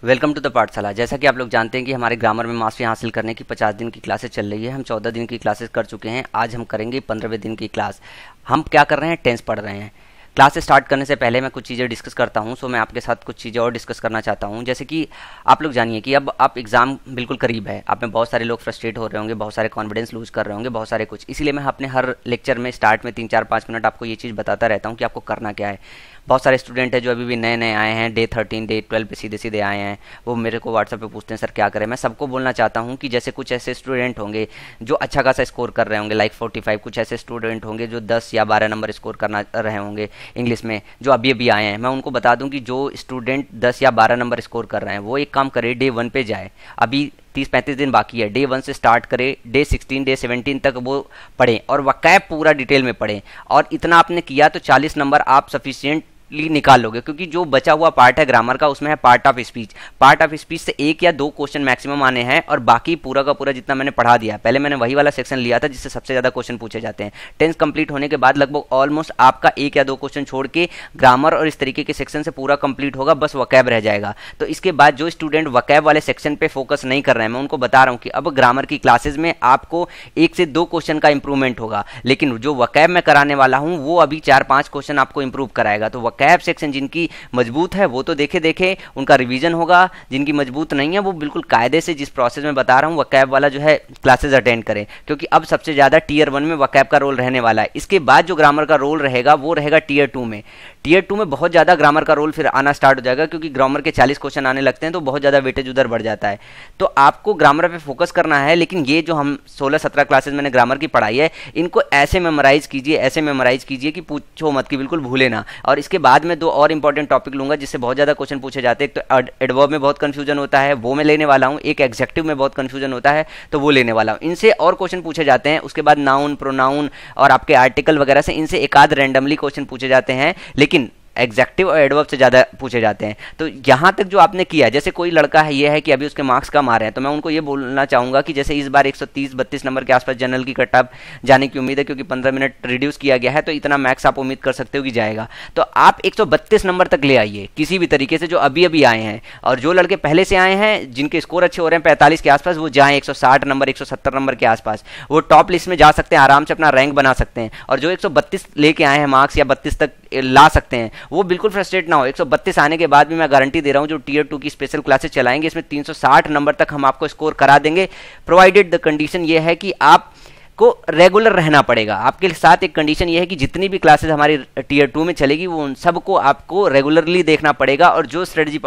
Welcome to the पाठशाला। जैसा कि आप लोग जानते हैं कि हमारे ग्रामर में मास्टरी हासिल करने की 50 दिन की क्लासेस चल रही है। हम 14 दिन की क्लासेस कर चुके हैं। आज हम करेंगे 15वें दिन की क्लास। हम क्या कर रहे हैं, टेंस पढ़ रहे हैं। क्लास स्टार्ट करने से पहले मैं कुछ चीज़ें डिस्कस करता हूं। सो मैं आपके साथ कुछ चीज़ें और डिस्कस करना चाहता हूं। जैसे कि आप लोग जानिए कि अब आप एग्ज़ाम बिल्कुल करीब है। आप में बहुत सारे लोग फ्रस्ट्रेट हो रहे होंगे, बहुत सारे कॉन्फिडेंस लूज कर रहे होंगे, बहुत सारे कुछ। इसीलिए मैं अपने हर लेक्चर में स्टार्ट में 3-4-5 मिनट आपको ये चीज़ बताता रहता हूँ कि आपको करना क्या है। बहुत सारे स्टूडेंट हैं जो अभी भी नए नए आए हैं, डे 13 डे 12 पे सीधे सीधे आए हैं। वो मेरे को व्हाट्सएप पे पूछते हैं सर क्या करें। मैं सबको बोलना चाहता हूँ कि जैसे कुछ ऐसे स्टूडेंट होंगे जो अच्छा खासा स्कोर कर रहे होंगे, लाइक 45। कुछ ऐसे स्टूडेंट होंगे जो 10 या 12 नंबर स्कोर करना रहे होंगे इंग्लिश में, जो अभी अभी आए हैं। मैं उनको बता दूं कि जो स्टूडेंट 10 या 12 नंबर स्कोर कर रहे हैं वो एक काम करे, डे 1 पे जाए। अभी 30-35 दिन बाकी है। डे 1 से स्टार्ट करें, डे 16 डे 17 तक वो पढ़ें और वकैब पूरा डिटेल में पढ़ें। और इतना आपने किया तो 40 नंबर आप सफिशिएंट निकाल लोगे, क्योंकि जो बचा हुआ पार्ट है ग्रामर का उसमें है part of speech. Part of speech से 1 या 2 क्वेश्चन मैक्सिमम आने हैं और बाकी पूरा का पूरा जितना मैंने पढ़ा दिया। पहले मैंने वही वाला सेक्शन लिया था जिससे सबसे ज्यादा क्वेश्चन पूछे जाते हैं। टेंस कंप्लीट होने के बाद लगभग ऑलमोस्ट आपका 1 या 2 क्वेश्चन छोड़ के ग्रामर और इस तरीके के सेक्शन से पूरा कंप्लीट होगा, बस वकैब रह जाएगा। तो इसके बाद जो स्टूडेंट वकैब वाले सेक्शन पे फोकस नहीं कर रहे हैं, मैं उनको बता रहा हूं कि अब ग्रामर की क्लासेज में आपको 1 से 2 क्वेश्चन का इंप्रूवमेंट होगा, लेकिन जो वकैब में कराने वाला हूं वो अभी 4-5 क्वेश्चन आपको इंप्रूव कराएगा। तो वकैब सेक्शन जिनकी मजबूत है वो तो देखे उनका रिवीजन होगा, जिनकी मजबूत नहीं है वो बिल्कुल कायदे से जिस प्रोसेस में बता रहा हूं वकैब वाला जो है क्लासेस अटेंड करें, क्योंकि अब सबसे ज्यादा टीयर 1 में वकैब का रोल रहने वाला है। इसके बाद जो ग्रामर का रोल रहेगा वो रहेगा टीयर 2 में। टीयर 2 में बहुत ज्यादा ग्रामर का रोल फिर आना स्टार्ट हो जाएगा, क्योंकि ग्रामर के 40 क्वेश्चन आने लगते हैं तो बहुत ज्यादा वेटेज उधर बढ़ जाता है। तो आपको ग्रामर पे फोकस करना है, लेकिन ये जो हम 16-17 क्लासेस मैंने ग्रामर की पढ़ाई है इनको ऐसे मेमोराइज कीजिए, ऐसे मेमोराइज कीजिए कि पूछो मत, कि बिल्कुल भूले ना। और इसके बाद में 2 और इंपॉर्टेंट टॉपिक लूंगा जिससे बहुत ज्यादा क्वेश्चन पूछे जाते हैं। एक तो एडवर्ब में बहुत कंफ्यूजन होता है, वो मैं लेने वाला हूं। एक एग्जेक्टिव में बहुत कंफ्यूजन होता है तो वो लेने वाला हूं। इनसे और क्वेश्चन पूछे जाते हैं। उसके बाद नाउन, प्रोनाउन और आपके आर्टिकल वगैरह से इनसे एक आध रैंडमली क्वेश्चन पूछे जाते हैं, लेकिन एग्जेक्टिव और एडवर्ब से ज़्यादा पूछे जाते हैं। तो यहाँ तक जो आपने किया, जैसे कोई लड़का है ये है कि अभी उसके मार्क्स कम आ रहे हैं, तो मैं उनको ये बोलना चाहूँगा कि जैसे इस बार 130-32 नंबर के आसपास जनरल की कट ऑफ जाने की उम्मीद है, क्योंकि 15 मिनट रिड्यूस किया गया है, तो इतना मैक्स आप उम्मीद कर सकते हो कि जाएगा। तो आप 132 नंबर तक ले आइए किसी भी तरीके से, जो अभी अभी आए हैं। और जो लड़के पहले से आए हैं जिनके स्कोर अच्छे हो रहे हैं 45 के आसपास, वो जाएँ 160 नंबर 170 नंबर के आसपास, वो टॉप लिस्ट में जा सकते हैं, आराम से अपना रैंक बना सकते हैं। और जो 132 लेके आए हैं मार्क्स या 32 तक ला सकते हैं, वो बिल्कुल फ्रस्ट्रेट ना हो। 132 आने के बाद भी मैं गारंटी दे रहा हूं जो टीयर 2 की स्पेशल क्लासेस चलाएंगे इसमें 360 नंबर तक हम आपको स्कोर करा देंगे, प्रोवाइडेड द कंडीशन ये है कि आप को रेगुलर रहना पड़ेगा। आपके साथ एक कंडीशन ये है कि जितनी भी क्लासेस हमारी टीयर 2 में चलेगी वो उन सबको आपको रेगुलरली देखना पड़ेगा, और जो स्ट्रेटजी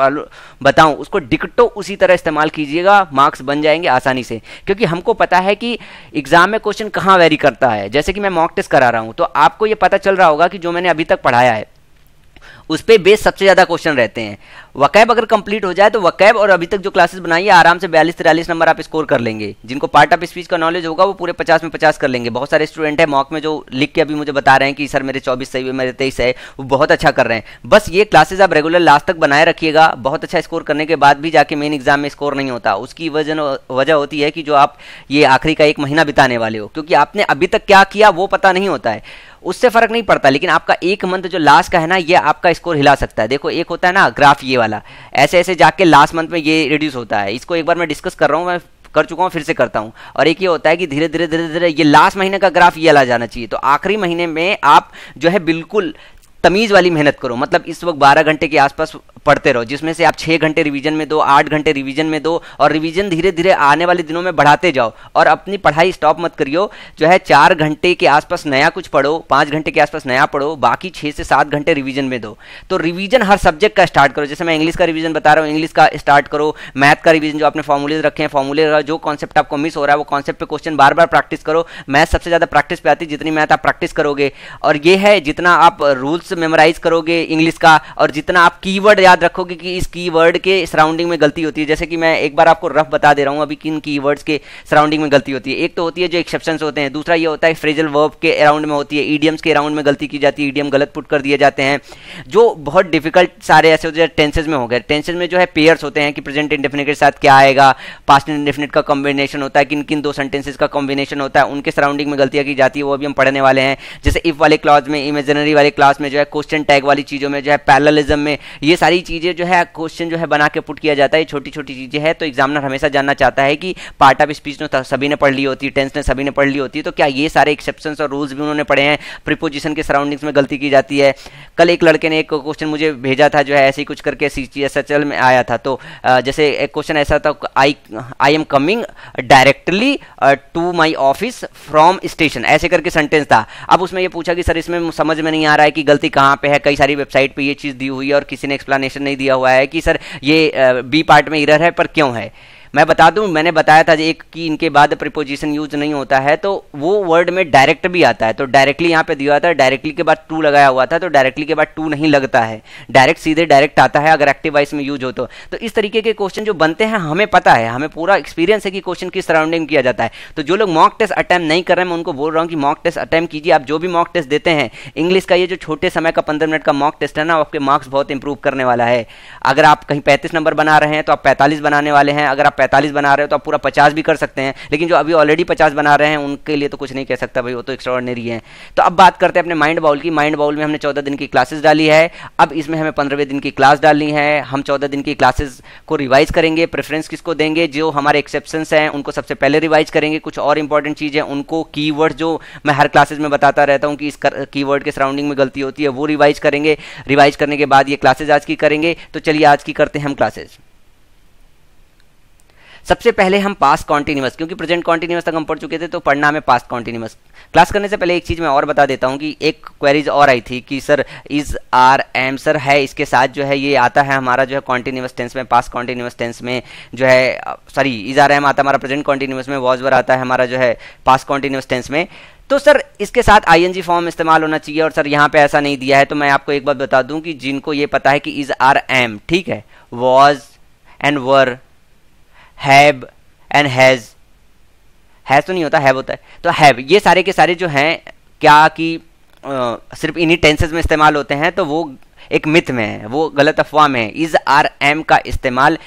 बताऊं उसको डिक्टो उसी तरह इस्तेमाल कीजिएगा, मार्क्स बन जाएंगे आसानी से। क्योंकि हमको पता है कि एग्जाम में क्वेश्चन कहाँ वेरी करता है। जैसे कि मैं मॉक टेस्ट करा रहा हूं तो आपको ये पता चल रहा होगा कि जो मैंने अभी तक पढ़ाया है उस पे बेस सबसे ज्यादा क्वेश्चन रहते हैं। वकैब अगर कंप्लीट हो जाए तो वकैब और अभी तक जो क्लासेस बनाई है आराम से 42-43 नंबर आप स्कोर कर लेंगे। जिनको पार्ट ऑफ स्पीच का नॉलेज होगा वो पूरे 50 में 50 कर लेंगे। बहुत सारे स्टूडेंट है मॉक में जो लिख के अभी मुझे बता रहे हैं कि सर मेरे 24 सही है, मेरे 23 है, वो बहुत अच्छा कर रहे हैं। बस ये क्लासेस आप रेगुलर लास्ट तक बनाए रखिएगा। बहुत अच्छा स्कोर करने के बाद भी जाके मेन एग्जाम में स्कोर नहीं होता, उसकी वजह होती है कि जो आप ये आखिरी का 1 महीना बिताने वाले हो, क्योंकि आपने अभी तक क्या किया वो पता नहीं होता है, उससे फर्क नहीं पड़ता। लेकिन आपका 1 मंथ जो लास्ट का है ना, ये आपका स्कोर हिला सकता है। देखो एक होता है ना ग्राफ ये वाला, ऐसे ऐसे जाके लास्ट मंथ में ये रिड्यूस होता है। इसको एक बार मैं डिस्कस कर रहा हूँ, मैं कर चुका हूँ, फिर से करता हूँ। और एक ये होता है कि धीरे धीरे धीरे धीरे ये लास्ट महीने का ग्राफ ये ला जाना चाहिए। तो आखिरी महीने में आप जो है बिल्कुल तमीज वाली मेहनत करो। मतलब इस वक्त 12 घंटे के आसपास पढ़ते रहो, जिसमें से आप 6 घंटे रिवीजन में दो, 8 घंटे रिवीजन में दो, और रिवीजन धीरे धीरे आने वाले दिनों में बढ़ाते जाओ। और अपनी पढ़ाई स्टॉप मत करियो। जो है 4 घंटे के आसपास नया कुछ पढ़ो, 5 घंटे के आसपास नया पढ़ो, बाकी 6 से 7 घंटे रिवीजन में दो। तो रिवीजन हर सब्जेक्ट का स्टार्ट करो। जैसे मैं इंग्लिश का रिवीजन बता रहा हूँ, इंग्लिश का स्टार्ट करो। मैथ का रिवीजन, जो आपने फॉर्मूले रखे हैं, फॉर्मूले का जो कॉन्सेप्ट आपको मिस हो रहा है वो कॉन्सेप्ट पे क्वेश्चन बार बार प्रैक्टिस करो। मैथ सबसे ज्यादा प्रैक्टिस पे आती है, जितनी मैथ आप प्रैक्टिस करोगे। और ये है जितना आप रूल्स मेमोराइज करोगे इंग्लिश का, और जितना आप कीवर्ड याद रखोगे कि इस कीवर्ड के सराउंडिंग में गलती होती है। जैसे कि मैं एक बार आपको रफ बता दे रहा हूं अभी किन कीवर्ड्स के सराउंडिंग में गलती होती है। एक तो होती है जो एक्सेप्शंस होते हैं, दूसरा ये होता है फ्रेजल वर्ब के अराउंड में होती है, ईडियम्स के अराउंड में गलती की जाती है, ईडियम गलत पुट कर दिए जाते हैं। जो बहुत डिफिकल्ट सारे ऐसे होते हैं टेंसेज में हो गए। टेंसेज में जो है पेयर्स होते हैं कि प्रेजेंट इंडेफिनिट के साथ क्या आएगा, पास्ट इंडेफिनिट का कॉम्बिनेशन होता है, किन किन 2 सेंटेंसेज का कॉम्बिनेशन होता है, उनके सराउंडिंग में गलतियां की जाती है, वो अभी हम पढ़ने वाले हैं। जैसे इफ वाले क्लॉज में, इमेजिनरी वाले क्लास में जो जो है क्वेश्चन टैग वाली चीज़ों में, जो है पैरेललिज्म में, ये सारी चीज़ें जो है क्वेश्चन जो है बना के पुट किया जाता है। ये छोटी छोटी चीज़ें हैं, तो एग्जामिनर हमेशा जानना चाहता है कि पार्ट ऑफ स्पीच ने सभी ने पढ़ ली होती है, टेंस ने सभी ने पढ़ ली होती है, तो क्या ये सारे एक्सेप्शंस और रूल्स भी उन्होंने पढ़े हैं। प्रीपोजिशन के सराउंडिंग्स में गलती की जाती है। कल एक लड़के ने एक क्वेश्चन मुझे भेजा था, जो है ऐसे ही कुछ करके CGSHL में आया था। तो जैसे एक क्वेश्चन ऐसा था, I am coming directly to my office from station, ऐसे करके सेंटेंस था। अब उसमें ये पूछा कि सर इसमें समझ में नहीं आ रहा है कि गलती कहाँ पे है। कई सारी वेबसाइट पे ये चीज़ दी हुई है और किसी ने एक्सप्लेनेशन नहीं दिया हुआ है कि सर ये बी पार्ट में एरर है, पर क्यों है। मैं बता दूं, मैंने बताया था एक कि इनके बाद प्रीपोजिशन यूज नहीं होता है, तो वो वर्ड में डायरेक्ट भी आता है। तो डायरेक्टली यहाँ पे दिया हुआ था, डायरेक्टली के बाद टू लगाया हुआ था, तो डायरेक्टली के बाद टू नहीं लगता है, डायरेक्ट सीधे डायरेक्ट आता है अगर एक्टिव वॉइस में यूज हो तो इस तरीके के क्वेश्चन जो बनते हैं हमें पता है, हमें पूरा एक्सपीरियंस है कि क्वेश्चन किस सराउंडिंग किया जाता है। तो जो लोग मॉक टेस्ट अटेम्प्ट नहीं कर रहे हैं, मैं उनको बोल रहा हूँ कि मॉक टेस्ट अटेम्प्ट कीजिए। आप जो भी मॉक टेस्ट देते हैं, इंग्लिश का ये जो छोटे समय का 15 मिनट का मॉक टेस्ट है ना, आपके मार्क्स बहुत इंप्रूव करने वाला है। अगर आप कहीं 35 नंबर बना रहे हैं तो आप 45 बनाने वाले हैं। अगर आप 45 बना रहे हो तो आप पूरा 50 भी कर सकते हैं। लेकिन जो अभी ऑलरेडी 50 बना रहे हैं उनके लिए तो कुछ नहीं कह सकता भाई, वो तो एक्स्ट्राऑर्डिनरी है। तो अब बात करते हैं अपने माइंड बाउल की। माइंड बाउल में हमने 14 दिन की क्लासेस डाली है। अब इसमें हमें 15वें दिन की क्लास डालनी है। हम 14 दिन की क्लासेस को रिवाइज करेंगे। प्रेफरेंस किसको देंगे? जो हमारे एक्सेप्शंस हैं उनको सबसे पहले रिवाइज करेंगे। कुछ और इंपॉर्टेंट चीज़ है उनको, कीवर्ड जो मैं हर क्लासेस में बताता रहता हूँ कि इस कीवर्ड के सराउंडिंग में गलती होती है, वो रिवाइज करेंगे। रिवाइज करने के बाद ये क्लासेज आज की करेंगे। तो चलिए आज की करते हैं हम क्लासेज। सबसे पहले हम पास्ट कॉन्टिन्यूअस, क्योंकि प्रेजेंट कॉन्टिन्यूअस तक हम पढ़ चुके थे तो पढ़ना हमें पास्ट कॉन्टिन्यूअस। क्लास करने से पहले एक चीज़ मैं और बता देता हूँ कि एक क्वेरीज और आई थी कि sir is R M sir है, इसके साथ जो है ये आता है हमारा जो है कॉन्टिन्यूअस टेंस में, पास्ट कॉन्टिन्यूअस टेंस में जो है, सॉरी इज आर एम आता है हमारा प्रेजेंट कॉन्टिन्यूअस में, वॉज वर आता है हमारा जो है पास्ट कॉन्टिन्यूअस टेंस में। तो सर इसके साथ आईएनजी फॉर्म इस्तेमाल होना चाहिए और सर यहाँ पे ऐसा नहीं दिया है। तो मैं आपको एक बात बता दूं कि जिनको ये पता है कि इज आर एम, ठीक है, was and were, have and has तो नहीं होता, हैव होता है, तो हैव, ये सारे के सारे जो हैं क्या कि सिर्फ इन्हीं टेंसेस में इस्तेमाल होते हैं, तो वो एक मिथ में है, वो गलत अफवाह में है। इज आर एम का इस्तेमाल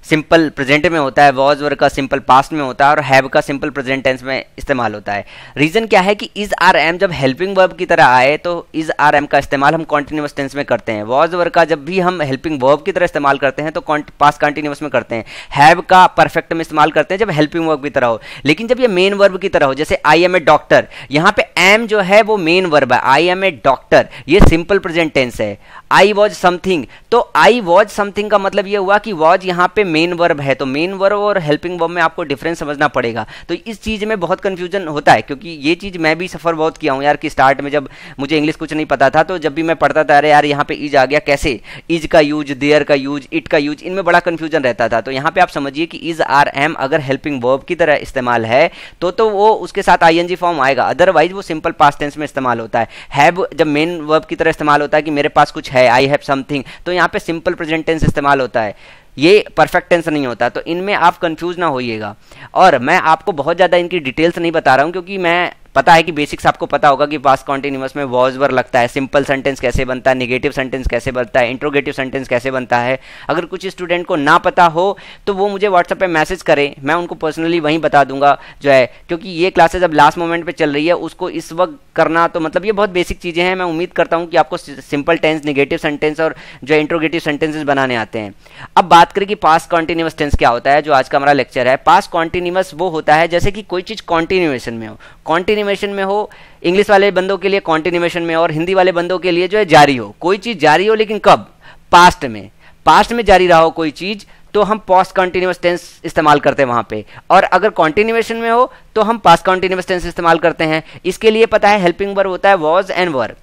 सिंपल प्रेजेंट में होता है, वॉज वर का सिंपल पास्ट में होता है और हैव का सिंपल प्रेजेंट टेंस में इस्तेमाल होता है। रीजन क्या है कि इज आर एम जब हेल्पिंग वर्ब की तरह आए तो इज आर एम का इस्तेमाल हम कॉन्टिन्यूअस टेंस में करते हैं। वॉज वर का जब भी हम हेल्पिंग वर्ब की तरह इस्तेमाल करते हैं तो पास्ट कॉन्टिन्यूअस में करते हैं। हैव का परफेक्ट में इस्तेमाल करते हैं जब हेल्पिंग वर्ब की तरह हो। लेकिन जब ये मेन वर्ब की तरह हो, जैसे आई एम ए डॉक्टर, यहाँ पे एम जो है वो मेन वर्ब है, आई एम ए डॉक्टर ये सिंपल प्रेजेंट टेंस है। आई वॉज समथिंग, तो आई वॉज समथिंग का मतलब ये हुआ कि वॉज यहाँ पे मेन वर्ब है, तो मेन वर्ब और हेल्पिंग वर्ब में आपको डिफरेंस समझना पड़ेगा। तो इस चीज में बहुत कंफ्यूजन होता है, क्योंकि ये चीज मैं भी सफर बहुत किया हूँ यार कि स्टार्ट में जब मुझे इंग्लिश कुछ नहीं पता था तो जब भी मैं पढ़ता था अरे यार यहाँ पे इज आ गया, कैसे इज का यूज, देयर का यूज, इट का यूज, इनमें बड़ा कंफ्यूजन रहता था। तो यहाँ पे आप समझिए कि इज आर एम अगर हेल्पिंग वर्ब की तरह इस्तेमाल है तो वो उसके साथ आईएनजी फॉर्म आएगा, अदरवाइज वो सिंपल पास्ट टेंस में इस्तेमाल होता है। हैव जब मेन वर्ब की तरह इस्तेमाल होता है कि मेरे पास कुछ है, आई हैव समथिंग, तो यहाँ पे सिंपल प्रेजेंट टेंस इस्तेमाल होता है, ये परफेक्ट टेंस नहीं होता। तो इनमें आप कंफ्यूज ना होइएगा। और मैं आपको बहुत ज़्यादा इनकी डिटेल्स नहीं बता रहा हूँ क्योंकि मैं पता है कि बेसिक्स आपको पता होगा कि पास्ट कॉन्टिन्यूअस में वॉज वर लगता है, सिंपल सेंटेंस कैसे बनता है, नेगेटिव सेंटेंस कैसे बनता है, इंट्रोगेटिव सेंटेंस कैसे बनता है। अगर कुछ स्टूडेंट को ना पता हो तो वो मुझे व्हाट्सएप पे मैसेज करें, मैं उनको पर्सनली वहीं बता दूंगा जो है, क्योंकि ये क्लासेज अब लास्ट मोमेंट पे चल रही है, उसको इस वक्त करना तो मतलब ये बहुत बेसिक चीज़ें हैं। मैं उम्मीद करता हूँ कि आपको सिंपल टेंस, नेगेटिव सेंटेंस और जो इंट्रोगेटिव सेंटेंसेस बनाने आते हैं। अब बात करें कि पास्ट कॉन्टिन्यूअस टेंस क्या होता है, जो आज का हमारा लेक्चर है। पास्ट कॉन्टिन्यूअस वो होता है जैसे कि कोई चीज़ कॉन्टिन्यूएशन में हो, कॉन्टिन्यूएशन में हो, इंग्लिश वाले बंदों के लिए कॉन्टिन्यूएशन में और हिंदी वाले बंदों के लिए जो है जारी हो। कोई चीज़ जारी हो लेकिन कब? पास्ट में, पास्ट में जारी रहा हो कोई चीज़ तो हम पास्ट कॉन्टिन्यूअस टेंस इस्तेमाल करते हैं वहां पे। और अगर कॉन्टिन्यूएशन में हो तो हम पास्ट कॉन्टिन्यूअस टेंस इस्तेमाल करते हैं। इसके लिए पता है हेल्पिंग वर्ब होता है was and were,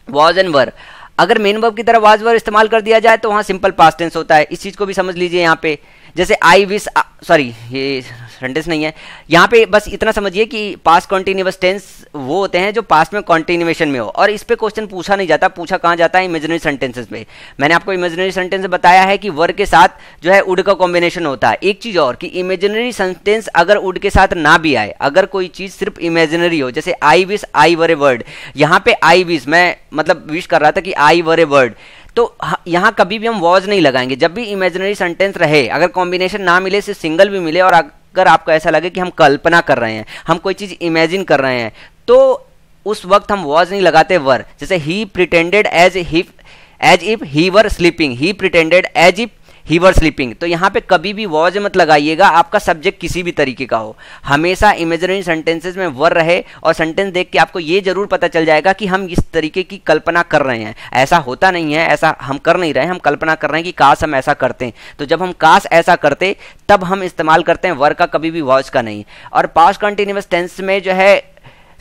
was and were. अगर मेन वर्ब की तरह वाज वर इस्तेमाल कर दिया जाए तो वहां सिंपल पास्ट टेंस होता है। इस चीज को भी समझ लीजिए। यहाँ पे जैसे आई विश, सॉरी ये सेंटेंस नहीं है, यहाँ पे बस इतना समझिए कि पास्ट कॉन्टिन्यूअस टेंस वो होते हैं जो पास्ट में कॉन्टिन्यूएशन में हो। और इस पे क्वेश्चन पूछा नहीं जाता, पूछा कहाँ जाता है? इमेजिनरी सेंटेंसेस पे। मैंने आपको इमेजिनरी सेंटेंस बताया है कि वर के साथ जो है उड का कॉम्बिनेशन होता है। एक चीज और कि इमेजिनरी सेंटेंस अगर उड के साथ ना भी आए, अगर कोई चीज सिर्फ इमेजिनरी हो, जैसे I wish I were a word, यहाँ पे आई विश मैं मतलब विश कर रहा था कि आई वर ए वर्ड, तो यहाँ कभी भी हम वॉज नहीं लगाएंगे। जब भी इमेजिनरी सेंटेंस रहे, अगर कॉम्बिनेशन ना मिले, सिर्फ सिंगल भी मिले और अगर आपको ऐसा लगे कि हम कल्पना कर रहे हैं, हम कोई चीज़ इमेजिन कर रहे हैं, तो उस वक्त हम वॉज नहीं लगाते वर। जैसे he pretended as if he were sleeping, he pretended as if he were sleeping. तो यहाँ पे कभी भी वॉज मत लगाइएगा, आपका सब्जेक्ट किसी भी तरीके का हो, हमेशा इमेजिनरी सेंटेंसेस में वर रहे और सेंटेंस देख के आपको ये जरूर पता चल जाएगा कि हम इस तरीके की कल्पना कर रहे हैं। ऐसा होता नहीं है, ऐसा हम कर नहीं रहे हैं, हम कल्पना कर रहे हैं कि काश हम ऐसा करते हैं। तो जब हम काश ऐसा करते तब हम इस्तेमाल करते हैं वर का, कभी भी वॉज का नहीं। और पास्ट कंटिन्यूअस टेंस में जो है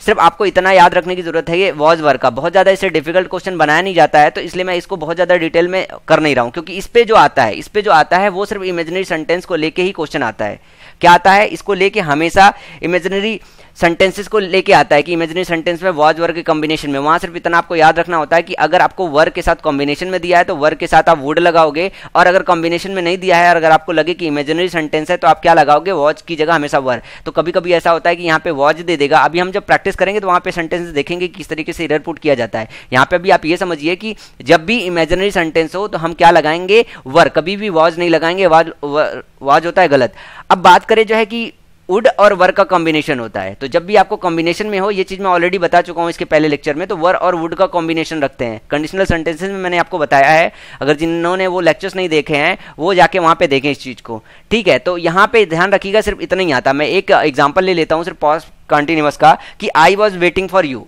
सिर्फ आपको इतना याद रखने की जरूरत है, ये वॉज वर का बहुत ज़्यादा इससे डिफिकल्ट क्वेश्चन बनाया नहीं जाता है, तो इसलिए मैं इसको बहुत ज़्यादा डिटेल में कर नहीं रहा हूँ, क्योंकि इस पे जो आता है वो सिर्फ इमेजिनरी सेंटेंस को लेके ही क्वेश्चन आता है। क्या आता है, इसको लेके हमेशा इमेजिनरी सेंटेंसेस को लेके आता है कि इमेजिनरी सेंटेंस में वॉज वर के कॉम्बिनेशन में, वहां सिर्फ इतना आपको याद रखना होता है कि अगर आपको वर के साथ कॉम्बिनेशन में दिया है तो वर के साथ आप वुड लगाओगे, और अगर कॉम्बिनेशन में नहीं दिया है और अगर आपको लगे कि इमेजिनरी सेंटेंस है तो आप क्या लगाओगे, वॉज की जगह हमेशा वर। तो कभी कभी ऐसा होता है कि यहाँ पे वॉज दे देगा, अभी हम जब प्रैक्टिस करेंगे तो वहाँ पे सेंटेंस देखेंगे किस तरीके से एरर पुट किया जाता है। यहाँ पे भी आप ये समझिए कि जब भी इमेजिनरी सेंटेंस हो तो हम क्या लगाएंगे, वर, कभी भी वॉज नहीं लगाएंगे, वॉज होता है गलत। अब बात करें जो है कि वुड और वर का कॉम्बिनेशन होता है, तो जब भी आपको कॉम्बिनेशन में हो, ये चीज मैं ऑलरेडी बता चुका हूं इसके पहले लेक्चर में, तो वर और वुड का कॉम्बिनेशन रखते हैं कंडीशनल सेंटेंसेस में, मैंने आपको बताया है। अगर जिन्होंने वो लेक्चर्स नहीं देखे हैं वो जाके वहां पे देखें इस चीज को, ठीक है। तो यहाँ पे ध्यान रखिएगा, सिर्फ इतना ही आता। मैं एक एग्जाम्पल ले लेता हूँ सिर्फ पास्ट कंटिन्यूअस का, कि I was waiting for you,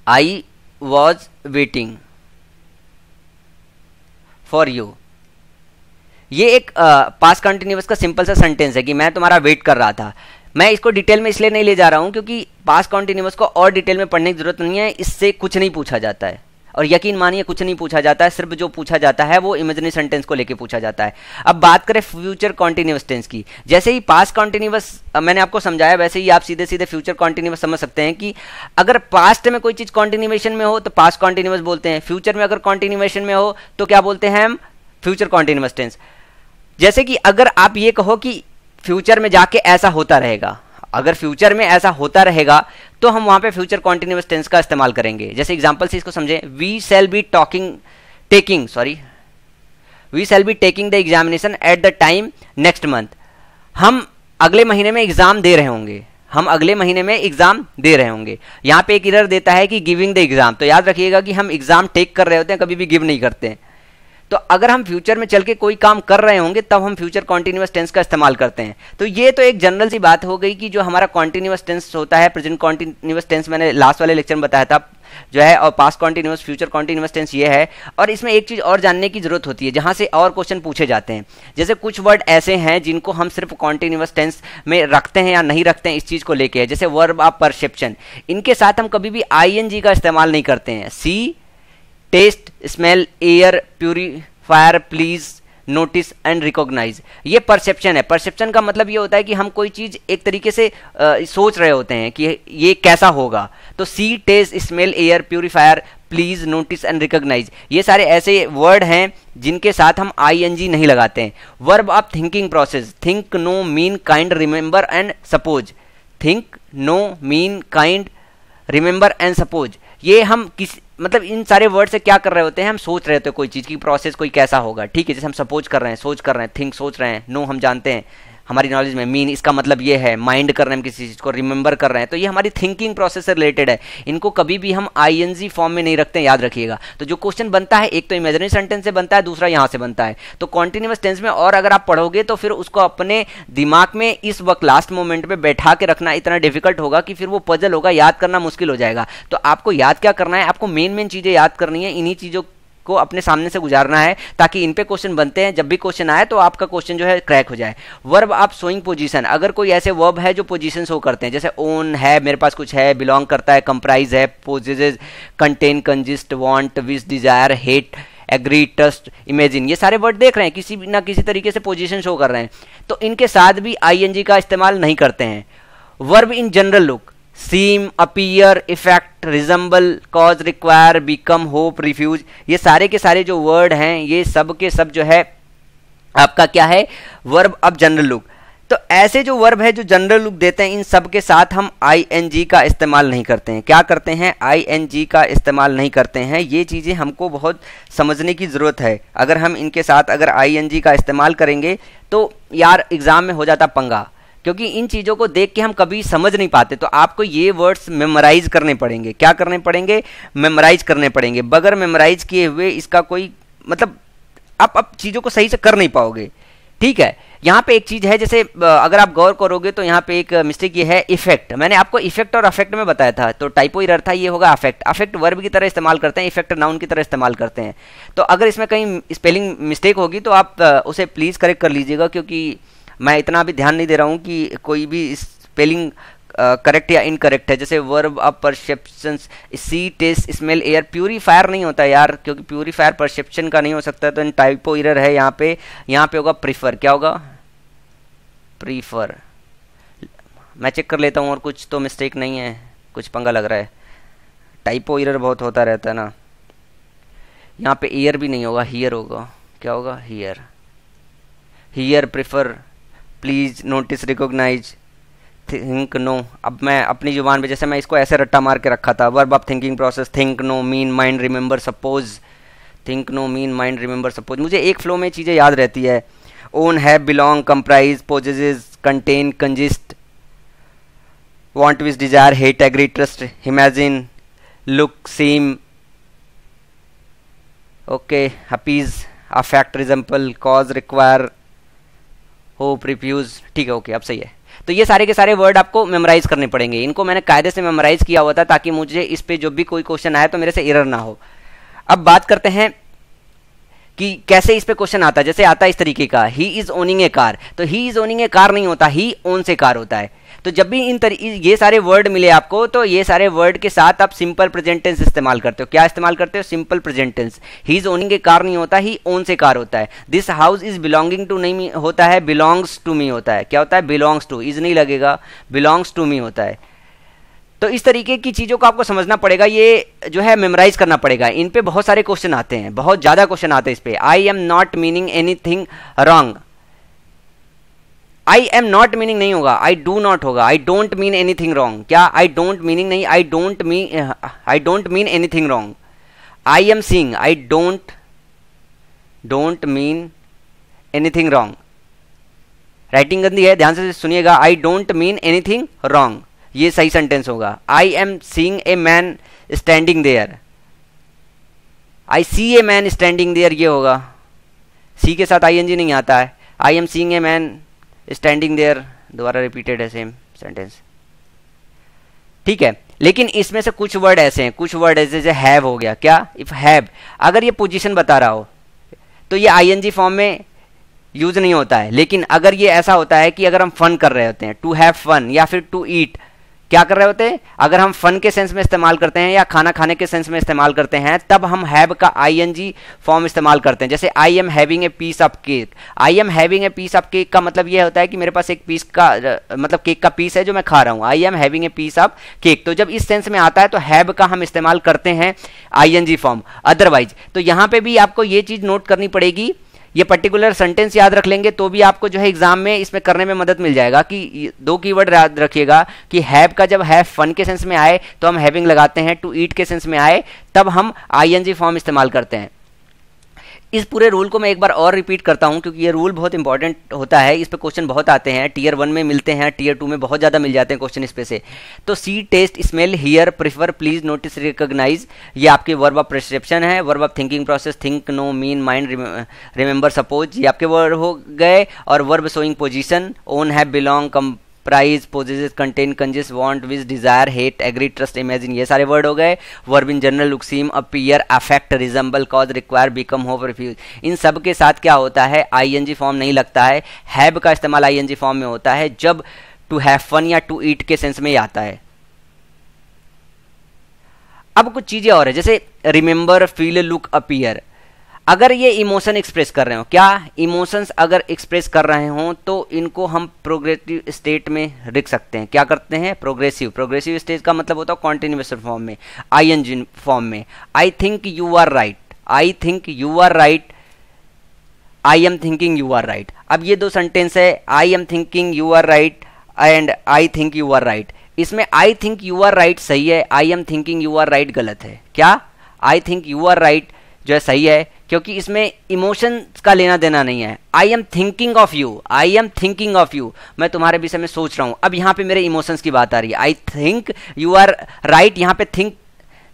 I was waiting for you. ये एक पास्ट कंटिन्यूअस का सिंपल सा सेंटेंस है कि मैं तुम्हारा वेट कर रहा था। मैं इसको डिटेल में इसलिए नहीं ले जा रहा हूं क्योंकि पास्ट कंटिन्यूअस को और डिटेल में पढ़ने की जरूरत नहीं है, इससे कुछ नहीं पूछा जाता है, और यकीन मानिए कुछ नहीं पूछा जाता है, सिर्फ जो पूछा जाता है वो इमेजिनरी सेंटेंस को लेके पूछा जाता है। अब बात करें फ्यूचर कॉन्टिन्यूअस टेंस की, जैसे ही पास्ट कॉन्टिन्यूअस मैंने आपको समझाया वैसे ही आप सीधे सीधे फ्यूचर कॉन्टिन्यूअस समझ सकते हैं कि अगर पास्ट में कोई चीज कॉन्टिन्यूएशन में हो तो पास्ट कॉन्टिन्यूअस बोलते हैं, फ्यूचर में अगर कॉन्टिन्यूएशन में हो तो क्या बोलते हैं हम, फ्यूचर कॉन्टिन्यूअस टेंस। जैसे कि अगर आप ये कहो कि फ्यूचर में जाके ऐसा होता रहेगा, अगर फ्यूचर में ऐसा होता रहेगा तो हम वहां पे फ्यूचर कॉन्टिन्यूअस टेंस का इस्तेमाल करेंगे। जैसे एग्जांपल से इसको समझें, we shall be taking the examination at the time next month. हम अगले महीने में एग्जाम दे रहे होंगे, हम अगले महीने में एग्जाम दे रहे होंगे। यहाँ पे एक एरर देता है कि गिविंग द एग्जाम, तो याद रखिएगा कि हम एग्जाम टेक कर रहे होते हैं, कभी भी गिव नहीं करते हैं। तो अगर हम फ्यूचर में चल के कोई काम कर रहे होंगे तब हम फ्यूचर कॉन्टिन्यूअस टेंस का इस्तेमाल करते हैं। तो ये तो एक जनरल सी बात हो गई कि जो हमारा कॉन्टिन्यूअस टेंस होता है, प्रेजेंट कॉन्टिन्यूअस टेंस मैंने लास्ट वाले लेक्चर में बताया था जो है, और past continuous, future continuous tense ये है। और इसमें एक चीज और जानने की जरूरत होती है जहां से और क्वेश्चन पूछे जाते हैं। जैसे कुछ वर्ड ऐसे हैं जिनको हम सिर्फ कॉन्टिन्यूअस टेंस में रखते हैं या नहीं रखते हैं, इस चीज को लेके, जैसे वर्ब ऑफ परसेप्शन, इनके साथ हम कभी भी आईएनजी का इस्तेमाल नहीं करते हैं। See, taste, smell, air, purifier, please, notice and recognise, ये परसेप्शन है। परसेप्शन का मतलब ये होता है कि हम कोई चीज एक तरीके से सोच रहे होते हैं कि ये कैसा होगा। तो see, taste, smell, air, purifier, please, notice and recognise, ये सारे ऐसे वर्ड हैं जिनके साथ हम आईएनजी नहीं लगाते हैं। Verb of thinking process, think, know, mean, kind, remember and suppose, think, know, mean, kind, remember and suppose, ये हम मतलब इन सारे वर्ड से क्या कर रहे होते हैं, हम सोच रहे होते हैं कोई चीज की प्रोसेस कोई कैसा होगा, ठीक है। जैसे हम सपोज कर रहे हैं, सोच कर रहे हैं, थिंक सोच रहे हैं, नो हम जानते हैं हमारी नॉलेज में, मीन इसका मतलब ये है, माइंड कर रहे हैं हम किसी चीज को, रिमेंबर कर रहे हैं, तो ये हमारी थिंकिंग प्रोसेस से रिलेटेड है। इनको कभी भी हम आईएनजी फॉर्म में नहीं रखते हैं, याद रखिएगा। तो जो क्वेश्चन बनता है एक तो इमेजिनरी सेंटेंस से बनता है, दूसरा यहाँ से बनता है। तो कॉन्टिन्यूअस टेंस में और अगर आप पढ़ोगे तो फिर उसको अपने दिमाग में इस वक्त लास्ट मोमेंट में बैठा के रखना इतना डिफिकल्ट होगा कि फिर वो पजल होगा, याद करना मुश्किल हो जाएगा। तो आपको याद क्या करना है, आपको मेन चीजें याद करनी है, इन्हीं चीजों को अपने सामने से गुजारना है ताकि इन पे क्वेश्चन बनते हैं, जब भी क्वेश्चन आए तो आपका क्वेश्चन जो है क्रैक हो जाए। वर्ब आप शोइंग पोजीशन, अगर कोई ऐसे वर्ब है जो पोजीशन शो करते हैं, जैसे ओन है, मेरे पास कुछ है, बिलोंग करता है, कंप्राइज है, possesses, contain, consist, want, wish, desire, hate, agree, trust, imagine, ये सारे वर्ड देख रहे हैं किसी ना किसी तरीके से पोजीशन शो कर रहे हैं, तो इनके साथ भी आईएनजी का इस्तेमाल नहीं करते हैं। Verb in general look, seem, appear, effect, resemble, cause, require, become, hope, refuse, ये सारे के सारे जो वर्ड हैं ये सब के सब जो है आपका क्या है, वर्ब ऑफ जनरल लुक। तो ऐसे जो वर्ब है जो जनरल लुक देते हैं, इन सब के साथ हम आईएनजी का इस्तेमाल नहीं करते हैं। क्या करते हैं, आईएनजी का इस्तेमाल नहीं करते हैं। ये चीज़ें हमको बहुत समझने की ज़रूरत है। अगर हम इनके साथ अगर आईएनजी का इस्तेमाल करेंगे तो यार एग्ज़ाम में हो जाता पंगा। क्योंकि इन चीज़ों को देख के हम कभी समझ नहीं पाते। तो आपको ये वर्ड्स मेमोराइज करने पड़ेंगे। क्या करने पड़ेंगे? मेमोराइज करने पड़ेंगे। बगैर मेमोराइज किए हुए इसका कोई मतलब आप चीज़ों को सही से कर नहीं पाओगे। ठीक है, यहाँ पे एक चीज़ है, जैसे अगर आप गौर करोगे तो यहाँ पे एक मिस्टेक ये है, इफेक्ट। मैंने आपको इफेक्ट और अफेक्ट में बताया था, तो टाइपो एरर था, ये होगा अफेक्ट। अफेक्ट वर्ब की तरह इस्तेमाल करते हैं, इफेक्ट नाउन की तरह इस्तेमाल करते हैं। तो अगर इसमें कहीं स्पेलिंग मिस्टेक होगी तो आप उसे प्लीज़ करेक्ट कर लीजिएगा, क्योंकि मैं इतना भी ध्यान नहीं दे रहा हूँ कि कोई भी स्पेलिंग करेक्ट या इनकरेक्ट है। जैसे verb of perception, see, taste, smell, air, purifier नहीं होता यार, क्योंकि प्यूरीफायर परसेप्शन का नहीं हो सकता, तो टाइपो एरर है यहाँ पे। यहाँ पे होगा प्रीफर। क्या होगा? प्रीफर। मैं चेक कर लेता हूँ, और कुछ तो मिस्टेक नहीं है, कुछ पंगा लग रहा है। टाइपो एरर बहुत होता रहता है ना। यहाँ पे एयर भी नहीं होगा, हियर होगा। क्या होगा? Hear. Hear, prefer, please, notice, recognise, think, know. अब मैं अपनी जुबान पे, जैसे मैं इसको ऐसे रट्टा मार के रखा था, verb of thinking process, think, know, mean, mind, remember, suppose. Think, know, mean, mind, remember, suppose. मुझे एक फ्लो में चीज़ें याद रहती है। Own, have, belong, comprise, possesses, contain, consist, want, wish, desire, hate, agree, trust, imagine, look, seem, okay, appears, affect, resemble, cause, require, hope, refuse. ठीक है, okay, अब सही है। तो ये सारे के सारे वर्ड आपको मेमोराइज करने पड़ेंगे। इनको मैंने कायदे से मेमोराइज किया हुआ था, ताकि मुझे इस पे जो भी कोई क्वेश्चन आए तो मेरे से एरर ना हो। अब बात करते हैं कि कैसे इस पे क्वेश्चन आता है। जैसे आता है इस तरीके का, he is owning a car, तो he is owning a car नहीं होता, ही ओन्स ए कार होता है। तो जब भी ये सारे वर्ड मिले आपको, तो ये सारे वर्ड के साथ आप सिंपल प्रेजेंट टेंस इस्तेमाल करते हो। क्या इस्तेमाल करते हो? Simple present tense. He is owning a car नहीं होता, ही ओन्स ए कार होता है। This house is belonging to नहीं होता है, बिलोंग्स टू मी होता है। क्या होता है? बिलोंग्स टू, इज नहीं लगेगा, बिलोंग्स टू मी होता है। तो इस तरीके की चीज़ों को आपको समझना पड़ेगा, ये जो है मेमोराइज करना पड़ेगा। इन पे बहुत सारे क्वेश्चन आते हैं, बहुत ज़्यादा क्वेश्चन आते हैं इस पे। I am not meaning anything wrong. I am not meaning नहीं होगा, आई डू नॉट होगा। I don't mean anything wrong. क्या? आई डोंट मीनिंग नहीं, I don't mean anything wrong. I am seeing, I don't mean anything wrong. Writing गंदी है, ध्यान से सुनिएगा। I don't mean anything wrong, ये सही सेंटेंस होगा। I am seeing a man standing there, I see a man standing there, ये होगा। सी के साथ आईएनजी नहीं आता है। I am seeing a man standing there, दोबारा रिपीटेड है सेम सेंटेंस। ठीक है, लेकिन इसमें से कुछ वर्ड ऐसे हैं, कुछ वर्ड ऐसे जैसे हैव हो गया। क्या? इफ हैव, अगर ये पोजीशन बता रहा हो तो ये आईएनजी फॉर्म में यूज नहीं होता है। लेकिन अगर ये ऐसा होता है कि अगर हम फन कर रहे होते हैं, टू हैव फन, या फिर टू ईट, क्या कर रहे होते हैं, अगर हम फन के सेंस में इस्तेमाल करते हैं या खाना खाने के सेंस में इस्तेमाल करते हैं, तब हम हैव का आईएनजी फॉर्म इस्तेमाल करते हैं। जैसे I am having a piece of cake. I am having a piece of cake का मतलब ये होता है कि मेरे पास एक पीस का मतलब केक का पीस है जो मैं खा रहा हूँ। I am having a piece of cake, तो जब इस सेंस में आता है तो हैव का हम इस्तेमाल करते हैं आईएनजी फॉर्म। अदरवाइज तो यहाँ पे भी आपको ये चीज नोट करनी पड़ेगी, ये पर्टिकुलर सेंटेंस याद रख लेंगे तो भी आपको जो है एग्जाम में इसमें करने में मदद मिल जाएगा। कि दो कीवर्ड याद रखिएगा कि हैव का जब हैव फन के सेंस में आए तो हम हैविंग लगाते हैं, टू ईट के सेंस में आए तब हम आईएनजी फॉर्म इस्तेमाल करते हैं। इस पूरे रूल को मैं एक बार और रिपीट करता हूं क्योंकि ये रूल बहुत इंपॉर्टेंट होता है। इस पे क्वेश्चन बहुत आते हैं, टीयर 1 में मिलते हैं, टीयर 2 में बहुत ज़्यादा मिल जाते हैं क्वेश्चन इस पे से। तो see, taste, smell, hear, prefer, please, notice, recognise, ये आपके वर्ब ऑफ परसेप्शन है। Verb of thinking process, think, know, mean, mind, remember, suppose, ये आपके वर्ब हो गए। और verb showing position, own, have, belong, prize, possesses, contain, consist, want, wish, desire, hate, agree, trust, imagine, ये सारे word हो गए। Verb in general, look, seem, appear, affect, resemble, cause, require, become, hope, refuse, इन सब के साथ क्या होता है, आईएनजी फॉर्म नहीं लगता है। हैव का इस्तेमाल आईएनजी फॉर्म में होता है जब टू हैव फन या टू ईट के सेंस में आता है। अब कुछ चीजें और है, जैसे रिमेंबर, फील, लुक, अपीयर। अगर ये इमोशन एक्सप्रेस कर रहे हो, क्या इमोशंस अगर एक्सप्रेस कर रहे हो तो इनको हम प्रोग्रेसिव स्टेट में लिख सकते हैं। क्या करते हैं? प्रोग्रेसिव स्टेज का मतलब होता है कॉन्टिन्यूएस फॉर्म में, आईएनजी फॉर्म में। I think you are right, I think you are right, I am thinking you are right. अब ये दो सेंटेंस है, I am thinking you are right and I think you are right. इसमें I think you are right सही है, I am thinking you are right गलत है। क्या? I think you are right जो है सही है, क्योंकि इसमें इमोशंस का लेना देना नहीं है। I am thinking of you, I am thinking of you, मैं तुम्हारे विषय में सोच रहा हूं। अब यहाँ पे मेरे इमोशंस की बात आ रही है। I think you are right, यहाँ पे थिंक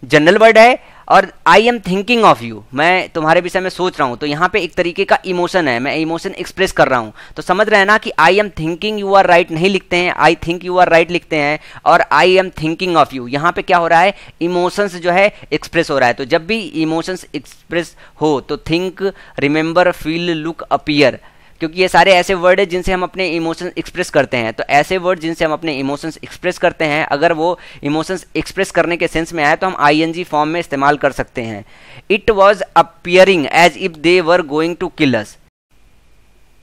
जनरल वर्ड है, और I am thinking of you, मैं तुम्हारे विषय में सोच रहा हूं। तो यहाँ पे एक तरीके का इमोशन है, मैं इमोशन एक्सप्रेस कर रहा हूं। तो समझ रहे हैं ना कि I am thinking you are right नहीं लिखते हैं, I think you are right लिखते हैं, और I am thinking of you, यहाँ पे क्या हो रहा है, इमोशंस जो है एक्सप्रेस हो रहा है। तो जब भी इमोशंस एक्सप्रेस हो तो think, remember, feel, look, appear, क्योंकि ये सारे ऐसे वर्ड है जिनसे हम अपने इमोशंस एक्सप्रेस करते हैं। तो ऐसे वर्ड जिनसे हम अपने इमोशंस एक्सप्रेस करते हैं, अगर वो इमोशंस एक्सप्रेस करने के सेंस में आए तो हम आईएनजी फॉर्म में इस्तेमाल कर सकते हैं। It was appearing as if they were going to kill us.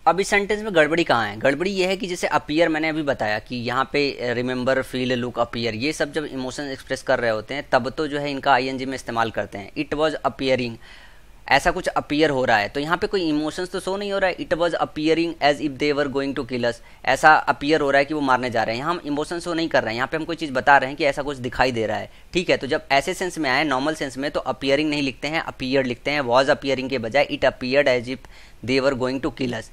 अब इस सेंटेंस में गड़बड़ी कहाँ है? गड़बड़ी ये है कि जैसे अपीयर मैंने अभी बताया कि यहाँ पे रिमेंबर, फील, लुक, अपीयर, ये सब जब इमोशन एक्सप्रेस कर रहे होते हैं तब तो जो है इनका आईएनजी में इस्तेमाल करते हैं। इट वॉज अपियरिंग, ऐसा कुछ अपीयर हो रहा है, तो यहाँ पे कोई इमोशंस तो शो नहीं हो रहा है। It was appearing as if they were going to kill us, ऐसा अपीयर हो रहा है कि वो मारने जा रहे हैं। यहाँ हम इमोशन शो नहीं कर रहे हैं, यहाँ पे हम कोई चीज़ बता रहे हैं कि ऐसा कुछ दिखाई दे रहा है। ठीक है, तो जब ऐसे सेंस में आए, नॉर्मल सेंस में, तो अपीयरिंग नहीं लिखते हैं, अपीयर्ड लिखते हैं। वॉज अपीयरिंग के बजाय it appeared as if they were going to kill us.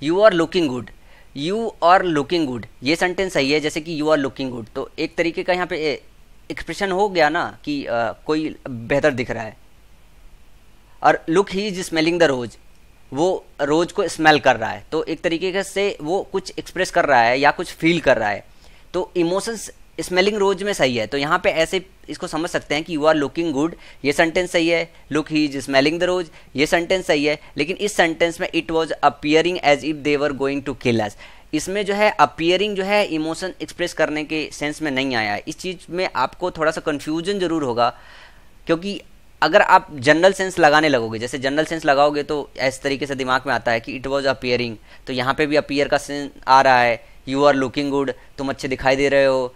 You are looking good, you are looking good, ये सेंटेंस सही है, जैसे कि यू आर लुकिंग गुड, तो एक तरीके का यहाँ पे एक्सप्रेशन हो गया ना कि कोई बेहतर दिख रहा है। और look he is smelling the rose, वो रोज को स्मेल कर रहा है, तो एक तरीके से वो कुछ एक्सप्रेस कर रहा है या कुछ फील कर रहा है। तो इमोशंस स्मेलिंग रोज में सही है, तो यहाँ पे ऐसे इसको समझ सकते हैं कि यू आर लुकिंग गुड, ये सेंटेंस सही है। Look he is smelling the rose, ये सेंटेंस सही है। लेकिन इस सेंटेंस में it was appearing as if they were going to kill us, इसमें जो है अपीयरिंग जो है इमोशन एक्सप्रेस करने के सेंस में नहीं आया है। इस चीज़ में आपको थोड़ा सा कन्फ्यूजन जरूर होगा, क्योंकि अगर आप जनरल सेंस लगाने लगोगे, जैसे जनरल सेंस लगाओगे तो इस तरीके से दिमाग में आता है कि इट वॉज अपीयरिंग, तो यहाँ पे भी अपीयर का सेंस आ रहा है। यू आर लुकिंग गुड, तुम अच्छे दिखाई दे रहे हो।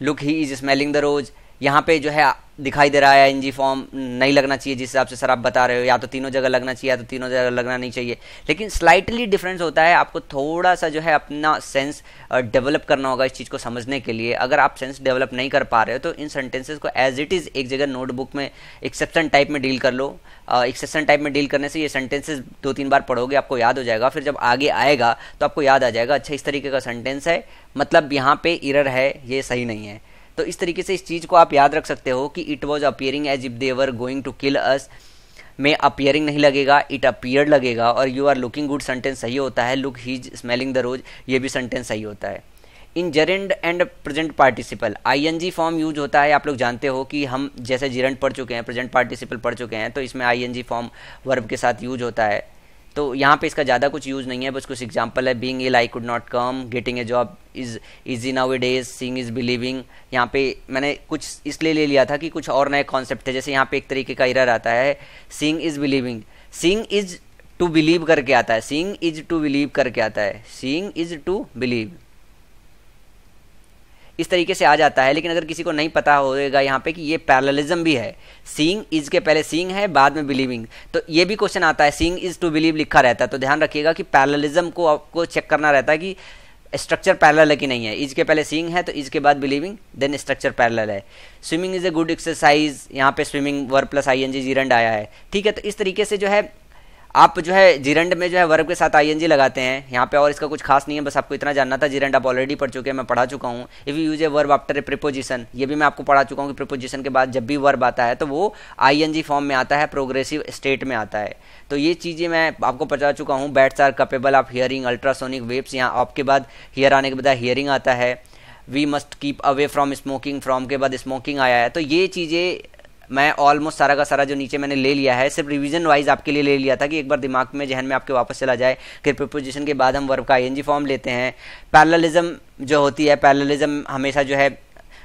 Look he is smelling the rose, यहाँ पे जो है दिखाई दे रहा है एनजी फॉर्म नहीं लगना चाहिए जिस हिसाब से सर आप बता रहे हो, या तो तीनों जगह लगना चाहिए या तो तीनों जगह लगना नहीं चाहिए। लेकिन स्लाइटली डिफरेंस होता है, आपको थोड़ा सा जो है अपना सेंस डेवलप करना होगा इस चीज़ को समझने के लिए। अगर आप सेंस डेवलप नहीं कर पा रहे हो तो इन सेंटेंसेस को एज इट इज़ एक जगह नोटबुक में एक्सेप्शन टाइप में डील कर लो। एक्सेप्शन टाइप में डील करने से ये सेंटेंसेस 2-3 बार पढ़ोगे आपको याद हो जाएगा, फिर जब आगे आएगा तो आपको याद आ जाएगा अच्छा इस तरीके का सेंटेंस है, मतलब यहाँ पे एरर है, ये सही नहीं है। तो इस तरीके से इस चीज़ को आप याद रख सकते हो कि it was appearing as if they were going to kill us में अपीयरिंग नहीं लगेगा, इट अपीयर्ड लगेगा। और you are looking good sentence सही होता है, look he is smelling the rose ये भी सेंटेंस सही होता है। इन gerund and present participle ING form use होता है। आप लोग जानते हो कि हम जैसे जेरेंड पढ़ चुके हैं, प्रेजेंट पार्टिसिपल पढ़ चुके हैं, तो इसमें आईएनजी फॉर्म वर्ब के साथ यूज होता है। तो यहाँ पे इसका ज़्यादा कुछ यूज़ नहीं है, बस कुछ एग्जांपल है। Being ill I could not come, getting a job is easy nowadays, seeing is believing. यहाँ पे मैंने कुछ इसलिए ले लिया था कि कुछ और नए कॉन्सेप्ट थे। जैसे यहाँ पे एक तरीके का एरर आता है, seeing is believing, seeing is to believe करके आता है, सीइंग इज़ टू बिलीव करके आता है, सीइंग इज़ टू बिलीव इस तरीके से आ जाता है। लेकिन अगर किसी को नहीं पता होगा यहाँ पे कि ये पैरेललिज्म भी है, सीइंग इज के पहले सीइंग है बाद में बिलीविंग, तो ये भी क्वेश्चन आता है सीइंग इज टू बिलीव लिखा रहता है। तो ध्यान रखिएगा कि पैरेललिज्म को आपको चेक करना रहता है कि स्ट्रक्चर पैरेलल है कि नहीं है। इज के पहले सीइंग है तो इज के बाद बिलीविंग, देन स्ट्रक्चर पैरेलल है। Swimming is a good exercise, यहाँ पे swimming verb plus I N G gerund आया है। ठीक है, तो इस तरीके से जो है आप जो है जीरंड में जो है वर्ब के साथ आईएनजी लगाते हैं यहाँ पे, और इसका कुछ खास नहीं है, बस आपको इतना जानना था। जीरंड आप ऑलरेडी पढ़ चुके हैं, मैं पढ़ा चुका हूँ। If you use a verb after a preposition, ये भी मैं आपको पढ़ा चुका हूँ कि प्रीपोजिशन के बाद जब भी वर्ब आता है तो वो आईएनजी फॉर्म में आता है, प्रोग्रेसिव स्टेट में आता है। तो ये चीज़ें मैं आपको बता चुका हूँ। Bats are capable of hearing ultrasonic waves, यहाँ आपके बाद हियर आने के बाद हियरिंग आता है। We must keep away from smoking, from के बाद स्मोकिंग आया है। तो ये चीज़ें मैं ऑलमोस्ट सारा का सारा जो नीचे मैंने ले लिया है, सिर्फ रिवीजन वाइज आपके लिए ले लिया था कि एक बार दिमाग में जहन में आपके वापस चला जाए कि प्रीपोजिशन के बाद हम वर्ब का आईएनजी फॉर्म लेते हैं। पैरेललिज्म जो होती है, पैरेललिज्म हमेशा जो है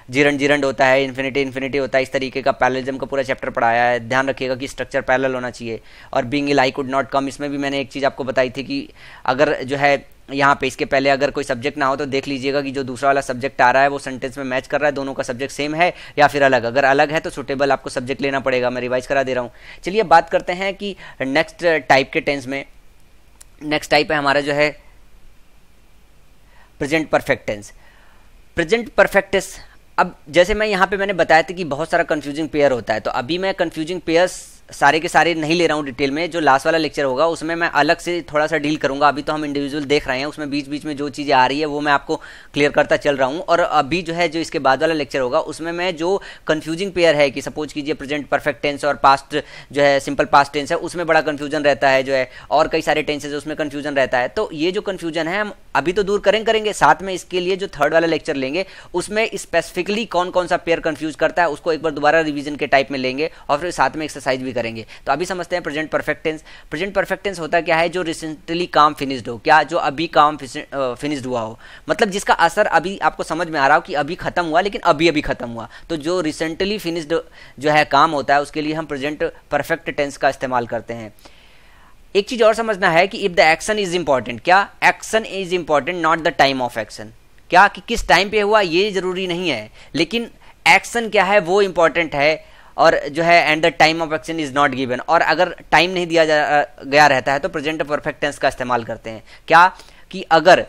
जीरंड जीरंड होता है, इन्फिनिटी इन्फिनिटी होता है, इस तरीके का पैरेललिज्म का पूरा चैप्टर पढ़ाया है। ध्यान रखिएगा कि स्ट्रक्चर पैरेलल होना चाहिए। और being ill I could not come, इसमें भी मैंने एक चीज़ आपको बताई थी कि अगर जो है यहाँ पे इसके पहले अगर कोई सब्जेक्ट ना हो तो देख लीजिएगा कि जो दूसरा वाला सब्जेक्ट आ रहा है वो सेंटेंस में मैच कर रहा है, दोनों का सब्जेक्ट सेम है या फिर अलग। अगर अलग है तो सुटेबल आपको सब्जेक्ट लेना पड़ेगा, मैं रिवाइज करा दे रहा हूँ। चलिए बात करते हैं कि नेक्स्ट टाइप के टेंस में। नेक्स्ट टाइप है हमारा जो है present perfect tense. Present perfect tense, अब जैसे मैं यहाँ पे मैंने बताया था कि बहुत सारा कंफ्यूजिंग पेयर होता है, तो अभी मैं कंफ्यूजिंग पेयर्स सारे के सारे नहीं ले रहा हूँ डिटेल में, जो लास्ट वाला लेक्चर होगा उसमें मैं अलग से थोड़ा सा डील करूंगा। अभी तो हम इंडिविजुअल देख रहे हैं, उसमें बीच बीच में जो चीज़ें आ रही है वो मैं आपको क्लियर करता चल रहा हूँ। और अभी जो है जो इसके बाद वाला लेक्चर होगा उसमें मैं जो कन्फ्यूजिंग पेयर है कि सपोज कीजिए प्रेजेंट परफेक्ट टेंस और पास्ट जो है सिंपल पास्ट टेंस है, उसमें बड़ा कन्फ्यूजन रहता है जो है, और कई सारे टेंसेज उसमें कन्फ्यूजन रहता है। तो ये जो कन्फ्यूजन है हम अभी तो दूर करेंगे, साथ में इसके लिए जो थर्ड वाला लेक्चर लेंगे उसमें स्पेसिफिकली कौन कौन सा पेयर कंफ्यूज करता है उसको एक बार दोबारा रिवीजन के टाइप में लेंगे और फिर साथ में एक्सरसाइज भी करेंगे। तो अभी समझते हैं present perfect tense. Present perfect tense होता क्या है? जो रिसेंटली काम फिनिश्ड हो, क्या जो अभी काम फिनिश्ड हुआ हो, मतलब जिसका असर अभी आपको समझ में आ रहा हो कि अभी खत्म हुआ, लेकिन अभी अभी खत्म हुआ। तो जो रिसेंटली फिनिश्ड जो है काम होता है उसके लिए हम प्रेजेंट परफेक्ट टेंस का इस्तेमाल करते हैं। एक चीज और समझना है कि if the action is important, क्या action is important not the time of action, क्या कि किस टाइम पे हुआ ये जरूरी नहीं है, लेकिन एक्शन क्या है वो इंपॉर्टेंट है, और जो है and the time of action is not given. और अगर टाइम नहीं दिया गया रहता है तो प्रेजेंट परफेक्ट टेंस का इस्तेमाल करते हैं। क्या कि अगर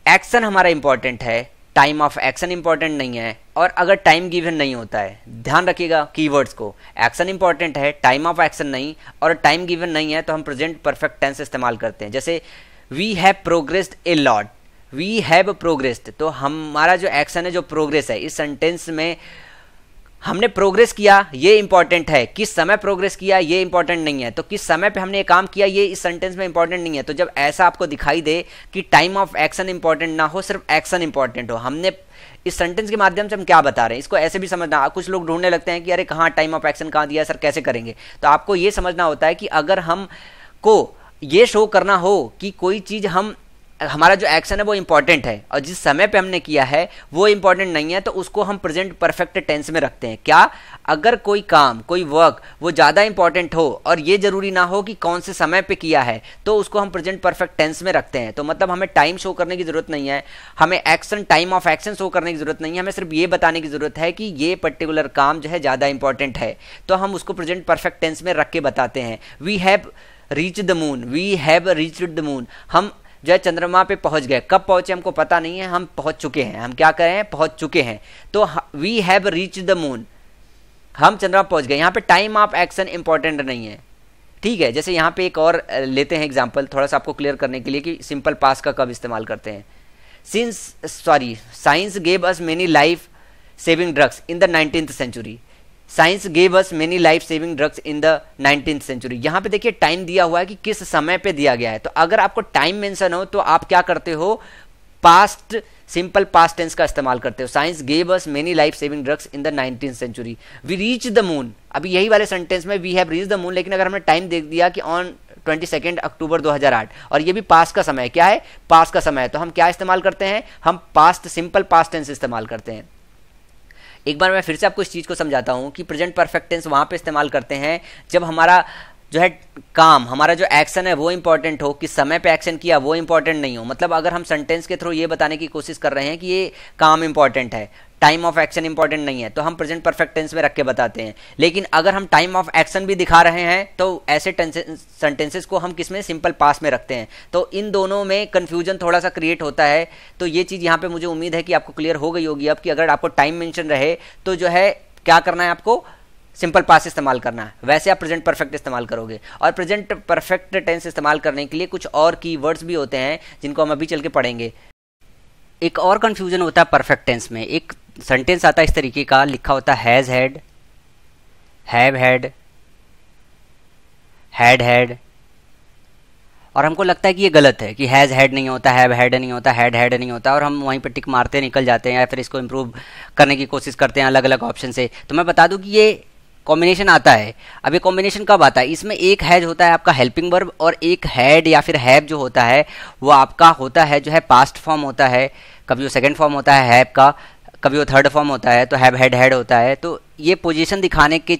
एक्शन हमारा इंपॉर्टेंट है, टाइम ऑफ एक्शन इंपॉर्टेंट नहीं है, और अगर टाइम गिवन नहीं होता है, ध्यान रखिएगा कीवर्ड्स को, एक्शन इंपॉर्टेंट है, टाइम ऑफ एक्शन नहीं, और टाइम गिवन नहीं है, तो हम प्रेजेंट परफेक्ट टेंस इस्तेमाल करते हैं। जैसे we have progressed a lot, we have progressed, तो हमारा जो एक्शन है, जो प्रोग्रेस है, इस सेंटेंस में हमने प्रोग्रेस किया, ये इंपॉर्टेंट है, किस समय प्रोग्रेस किया ये इंपॉर्टेंट नहीं है। तो किस समय पे हमने ये काम किया ये इस सेंटेंस में इंपॉर्टेंट नहीं है। तो जब ऐसा आपको दिखाई दे कि टाइम ऑफ एक्शन इंपॉर्टेंट ना हो, सिर्फ एक्शन इंपॉर्टेंट हो, हमने इस सेंटेंस के माध्यम से हम क्या बता रहे हैं इसको ऐसे भी समझना। कुछ लोग ढूंढने लगते हैं कि अरे कहाँ टाइम ऑफ एक्शन कहाँ दिया है सर, कैसे करेंगे। तो आपको ये समझना होता है कि अगर हम को ये शो करना हो कि कोई चीज़ हमारा जो एक्शन है वो इंपॉर्टेंट है और जिस समय पे हमने किया है वो इंपॉर्टेंट नहीं है, तो उसको हम प्रेजेंट परफेक्ट टेंस में रखते हैं। क्या? अगर कोई काम, कोई वर्क वो ज़्यादा इंपॉर्टेंट हो और ये जरूरी ना हो कि कौन से समय पे किया है, तो उसको हम प्रेजेंट परफेक्ट टेंस में रखते हैं। तो मतलब हमें टाइम शो करने की जरूरत नहीं है, हमें action, time of action show करने की जरूरत नहीं है, हमें सिर्फ ये बताने की जरूरत है कि ये पर्टिकुलर काम जो है ज़्यादा इंपॉर्टेंट है, तो हम उसको प्रेजेंट परफेक्ट टेंस में रख के बताते हैं। We have reach the moon, we have reached the moon, हम जो है चंद्रमा पे पहुंच गए। कब पहुंचे हमको पता नहीं है, हम पहुंच चुके हैं। हम क्या करें? पहुंच चुके हैं। तो we have reach the moon, हम चंद्रमा पहुंच गए। यहाँ पे टाइम ऑफ एक्शन इंपॉर्टेंट नहीं है, ठीक है। जैसे यहाँ पे एक और लेते हैं एग्जांपल, थोड़ा सा आपको क्लियर करने के लिए कि सिंपल पास्ट का कब इस्तेमाल करते हैं। Science gave us many life saving drugs in the 19th century, science gave us many life saving drugs in the 19th century. यहाँ पे देखिए टाइम दिया हुआ है कि किस समय पे दिया गया है। तो अगर आपको टाइम मेंशन हो तो आप क्या करते हो? पास्ट, सिंपल पास्ट टेंस का इस्तेमाल करते हो। Science gave us many life saving drugs in the 19th century. We reach the moon, अभी यही वाले सेंटेंस में we have reach the moon, लेकिन अगर हमने टाइम देख दिया कि ऑन 22 अक्टूबर 2008, और ये भी पास्ट का समय है, क्या है? पास्ट का समय है, तो हम क्या इस्तेमाल करते हैं? हम पास्ट, सिंपल पास्ट टेंस इस्तेमाल करते हैं। एक बार मैं फिर से आपको इस चीज़ को समझाता हूँ कि प्रेजेंट परफेक्ट टेंस वहाँ पे इस्तेमाल करते हैं जब हमारा जो है काम, हमारा जो एक्शन है वो इंपॉर्टेंट हो, किस समय पे एक्शन किया वो इंपॉर्टेंट नहीं हो। मतलब अगर हम सेंटेंस के थ्रू ये बताने की कोशिश कर रहे हैं कि ये काम इंपॉर्टेंट है, टाइम ऑफ एक्शन इंपॉर्टेंट नहीं है, तो हम प्रेजेंट परफेक्ट टेंस में रख के बताते हैं। लेकिन अगर हम टाइम ऑफ एक्शन भी दिखा रहे हैं तो ऐसे सेंटेंसेस को हम किस में? सिंपल पास्ट में रखते हैं। तो इन दोनों में कन्फ्यूजन थोड़ा सा क्रिएट होता है। तो ये चीज़ यहाँ पे मुझे उम्मीद है कि आपको क्लियर हो गई होगी अब कि अगर आपको टाइम मेंशन रहे तो जो है क्या करना है, आपको सिंपल पास्ट इस्तेमाल करना है, वैसे आप प्रेजेंट परफेक्ट इस्तेमाल करोगे। और प्रेजेंट परफेक्ट टेंस इस्तेमाल करने के लिए कुछ और कीवर्ड्स भी होते हैं जिनको हम अभी चल के पढ़ेंगे। एक और कन्फ्यूजन होता है परफेक्ट टेंस में। एक सेंटेंस आता है इस तरीके का, लिखा होता है has had, have had, had, और हमको लगता है कि ये गलत है कि हैज़ हैड नहीं होता, हैव हैड नहीं होता, हैड नहीं होता, और हम वहीं पर टिक मारते निकल जाते हैं या फिर इसको इम्प्रूव करने की कोशिश करते हैं अलग अलग ऑप्शन से। तो मैं बता दूं कि ये कॉम्बिनेशन आता है। अब ये कॉम्बिनेशन कब आता है? इसमें एक हैज होता है आपका हेल्पिंग वर्ब, और एक हैड या फिर हैव जो होता है वो आपका होता है जो है पास्ट फॉर्म होता है। कभी वो सेकंड फॉर्म होता है हैव का, कभी वो थर्ड फॉर्म होता है, तो हैव हैड हैड होता है। तो ये पोजीशन दिखाने के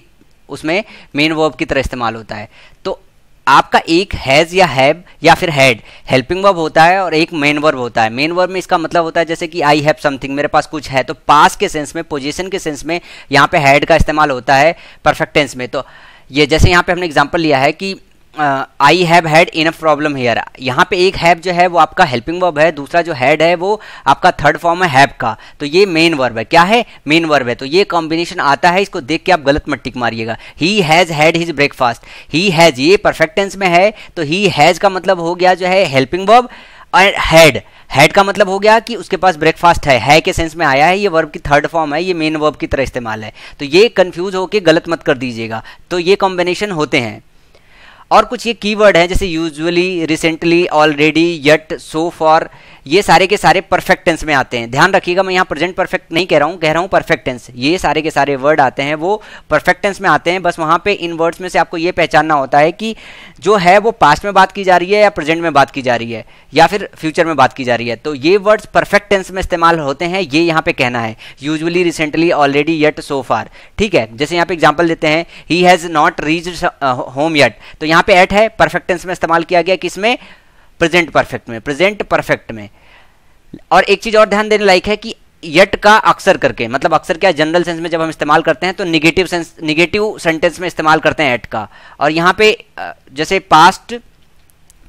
उसमें मेन वर्ब की तरह इस्तेमाल होता है। तो आपका एक हैज़ या हैव या फिर हैड हेल्पिंग वर्ब होता है और एक मेन वर्ब होता है। मेन वर्ब में इसका मतलब होता है जैसे कि आई हैव समथिंग, मेरे पास कुछ है, तो पास के सेंस में, पोजीशन के सेंस में यहाँ पे हैड का इस्तेमाल होता है परफेक्ट टेंस में। तो ये जैसे यहाँ पे हमने एग्जांपल लिया है कि I have had enough problem here, यहाँ पे एक हैव जो है वो आपका हेल्पिंग वर्ब है, दूसरा जो हैड है वो आपका थर्ड फॉर्म है हैव का, तो ये मेन वर्ब है। क्या है? मेन वर्ब है। तो ये कॉम्बिनेशन आता है, इसको देख के आप गलत मत टिक मारिएगा। He has had his breakfast, he has ये परफेक्ट टेंस में है, तो ही हैज का मतलब हो गया जो है हेल्पिंग वर्ब, और हैड का मतलब हो गया कि उसके पास ब्रेकफास्ट है के सेंस में आया है, ये वर्ब की थर्ड फॉर्म है, ये मेन वर्ब की तरह इस्तेमाल है। तो ये कंफ्यूज होके गलत मत कर दीजिएगा। तो ये कॉम्बिनेशन होते हैं। और कुछ ये कीवर्ड हैं जैसे usually, recently, already, yet, so for, ये सारे के सारे परफेक्ट टेंस में आते हैं। ध्यान रखिएगा, मैं यहाँ प्रेजेंट परफेक्ट नहीं कह रहा हूँ परफेक्ट टेंस। ये सारे के सारे वर्ड आते हैं वो परफेक्ट टेंस में आते हैं। बस वहाँ पे इन वर्ड्स में से आपको ये पहचानना होता है कि जो है वो पास्ट में बात की जा रही है या प्रेजेंट में बात की जा रही है या फिर फ्यूचर में बात की जा रही है। तो ये वर्ड्स परफेक्ट टेंस में इस्तेमाल होते हैं, ये यहाँ पे कहना है। यूजुअली, रिसेंटली, ऑलरेडी, यट, सो फार। ठीक है, जैसे यहाँ पे एग्जाम्पल देते हैं, he has not reached home yet, तो यहाँ पे एट है, परफेक्ट टेंस में इस्तेमाल किया गया, किसमें? प्रेजेंट परफेक्ट में, प्रेजेंट परफेक्ट में। और एक चीज और ध्यान देने लायक है कि यट का अक्सर करके, मतलब अक्सर क्या, जनरल सेंस में जब हम इस्तेमाल करते हैं तो निगेटिव सेंटेंस में इस्तेमाल करते हैं एट का। और यहाँ पे जैसे पास्ट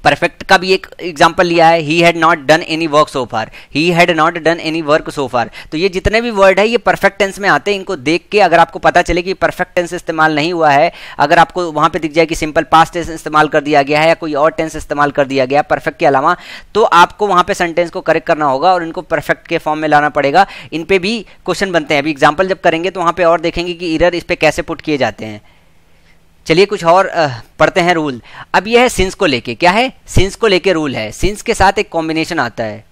परफेक्ट का भी एक एग्जांपल लिया है, he had not done any work so far, he had not done any work so far. तो ये जितने भी वर्ड है ये परफेक्ट टेंस में आते हैं। इनको देख के अगर आपको पता चले कि परफेक्ट टेंस इस्तेमाल नहीं हुआ है, अगर आपको वहां पे दिख जाए कि सिंपल पास्ट टेंस इस्तेमाल कर दिया गया है या कोई और टेंस इस्तेमाल कर दिया गया परफेक्ट के अलावा, तो आपको वहां पे सेंटेंस को करेक्ट करना होगा और इनको परफेक्ट के फॉर्म में लाना पड़ेगा। इन पे भी क्वेश्चन बनते हैं। अभी एग्जाम्पल जब करेंगे तो वहां पे और देखेंगे कि एरर इस पे कैसे पुट किए जाते हैं। चलिए कुछ और पढ़ते हैं रूल। अब यह है सिंस को लेके, क्या है? सिंस को लेके रूल है। सिंस के साथ एक कॉम्बिनेशन आता है।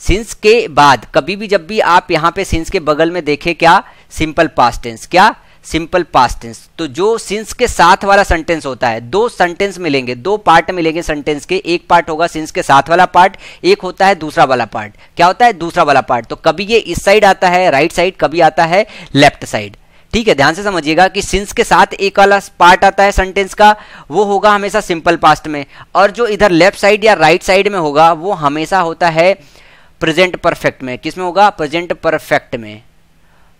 सिंस के बाद कभी भी जब भी आप यहाँ पे सिंस के बगल में देखें, क्या? Simple past tense. क्या? Simple past tense. तो जो सिंस के साथ वाला सेंटेंस होता है, दो सेंटेंस मिलेंगे, दो पार्ट मिलेंगे सेंटेंस के। एक पार्ट होगा सिंस के साथ वाला पार्ट, एक होता है दूसरा वाला पार्ट। क्या होता है? दूसरा वाला पार्ट। तो कभी ये इस साइड आता है राइट साइड, कभी आता है लेफ्ट साइड। ठीक है, ध्यान से समझिएगा कि सिंस के साथ एक वाला पार्ट आता है सेंटेंस का, वो होगा हमेशा सिंपल पास्ट में, और जो इधर लेफ्ट साइड या राइट साइड में होगा वो हमेशा होता है प्रेजेंट परफेक्ट में। किस में होगा? प्रेजेंट परफेक्ट में।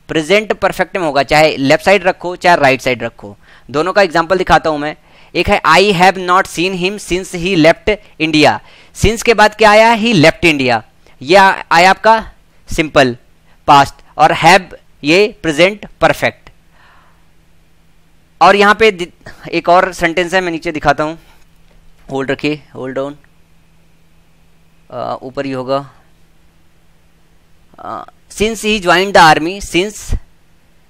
प्रेजेंट परफेक्ट में होगा, चाहे लेफ्ट साइड रखो चाहे राइट साइड रखो। दोनों का एग्जाम्पल दिखाता हूं मैं। एक है I have not seen him since he left India. Since के बाद क्या आया? ही लेफ्ट इंडिया। यह आया आपका सिंपल पास्ट, और हैव ये प्रेजेंट परफेक्ट। और यहां पे एक और सेंटेंस है, मैं नीचे दिखाता हूं। होल्ड रखिए, होल्ड ऑन, ऊपर ही होगा। Since he joined the army, since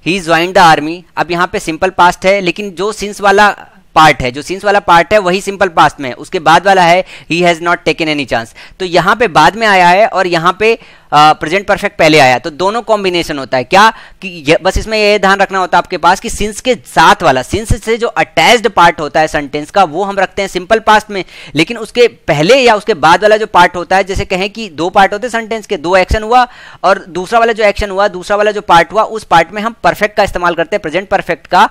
he joined the army. अब यहाँ पे सिंपल पास्ट है, लेकिन जो सिंस वाला पार्ट है, जो सिंस वाला पार्ट है वही सिंपल पास्ट में है। उसके बाद वाला है he has not taken any chance, तो यहाँ पे बाद में आया है और यहाँ पे प्रेजेंट परफेक्ट पहले आया। तो दोनों कॉम्बिनेशन होता है। क्या कि बस इसमें ये ध्यान रखना होता है आपके पास कि सिंस के साथ वाला, सिंस से जो अटैच्ड पार्ट होता है सेंटेंस का, वो हम रखते हैं सिंपल पास्ट में, लेकिन उसके पहले या उसके बाद वाला जो पार्ट होता है, जैसे कहें कि दो पार्ट होते हैं सेंटेंस के, दो एक्शन हुआ और दूसरा वाला जो एक्शन हुआ, दूसरा वाला जो पार्ट हुआ, उस पार्ट में हम परफेक्ट का इस्तेमाल करते हैं, प्रेजेंट परफेक्ट का।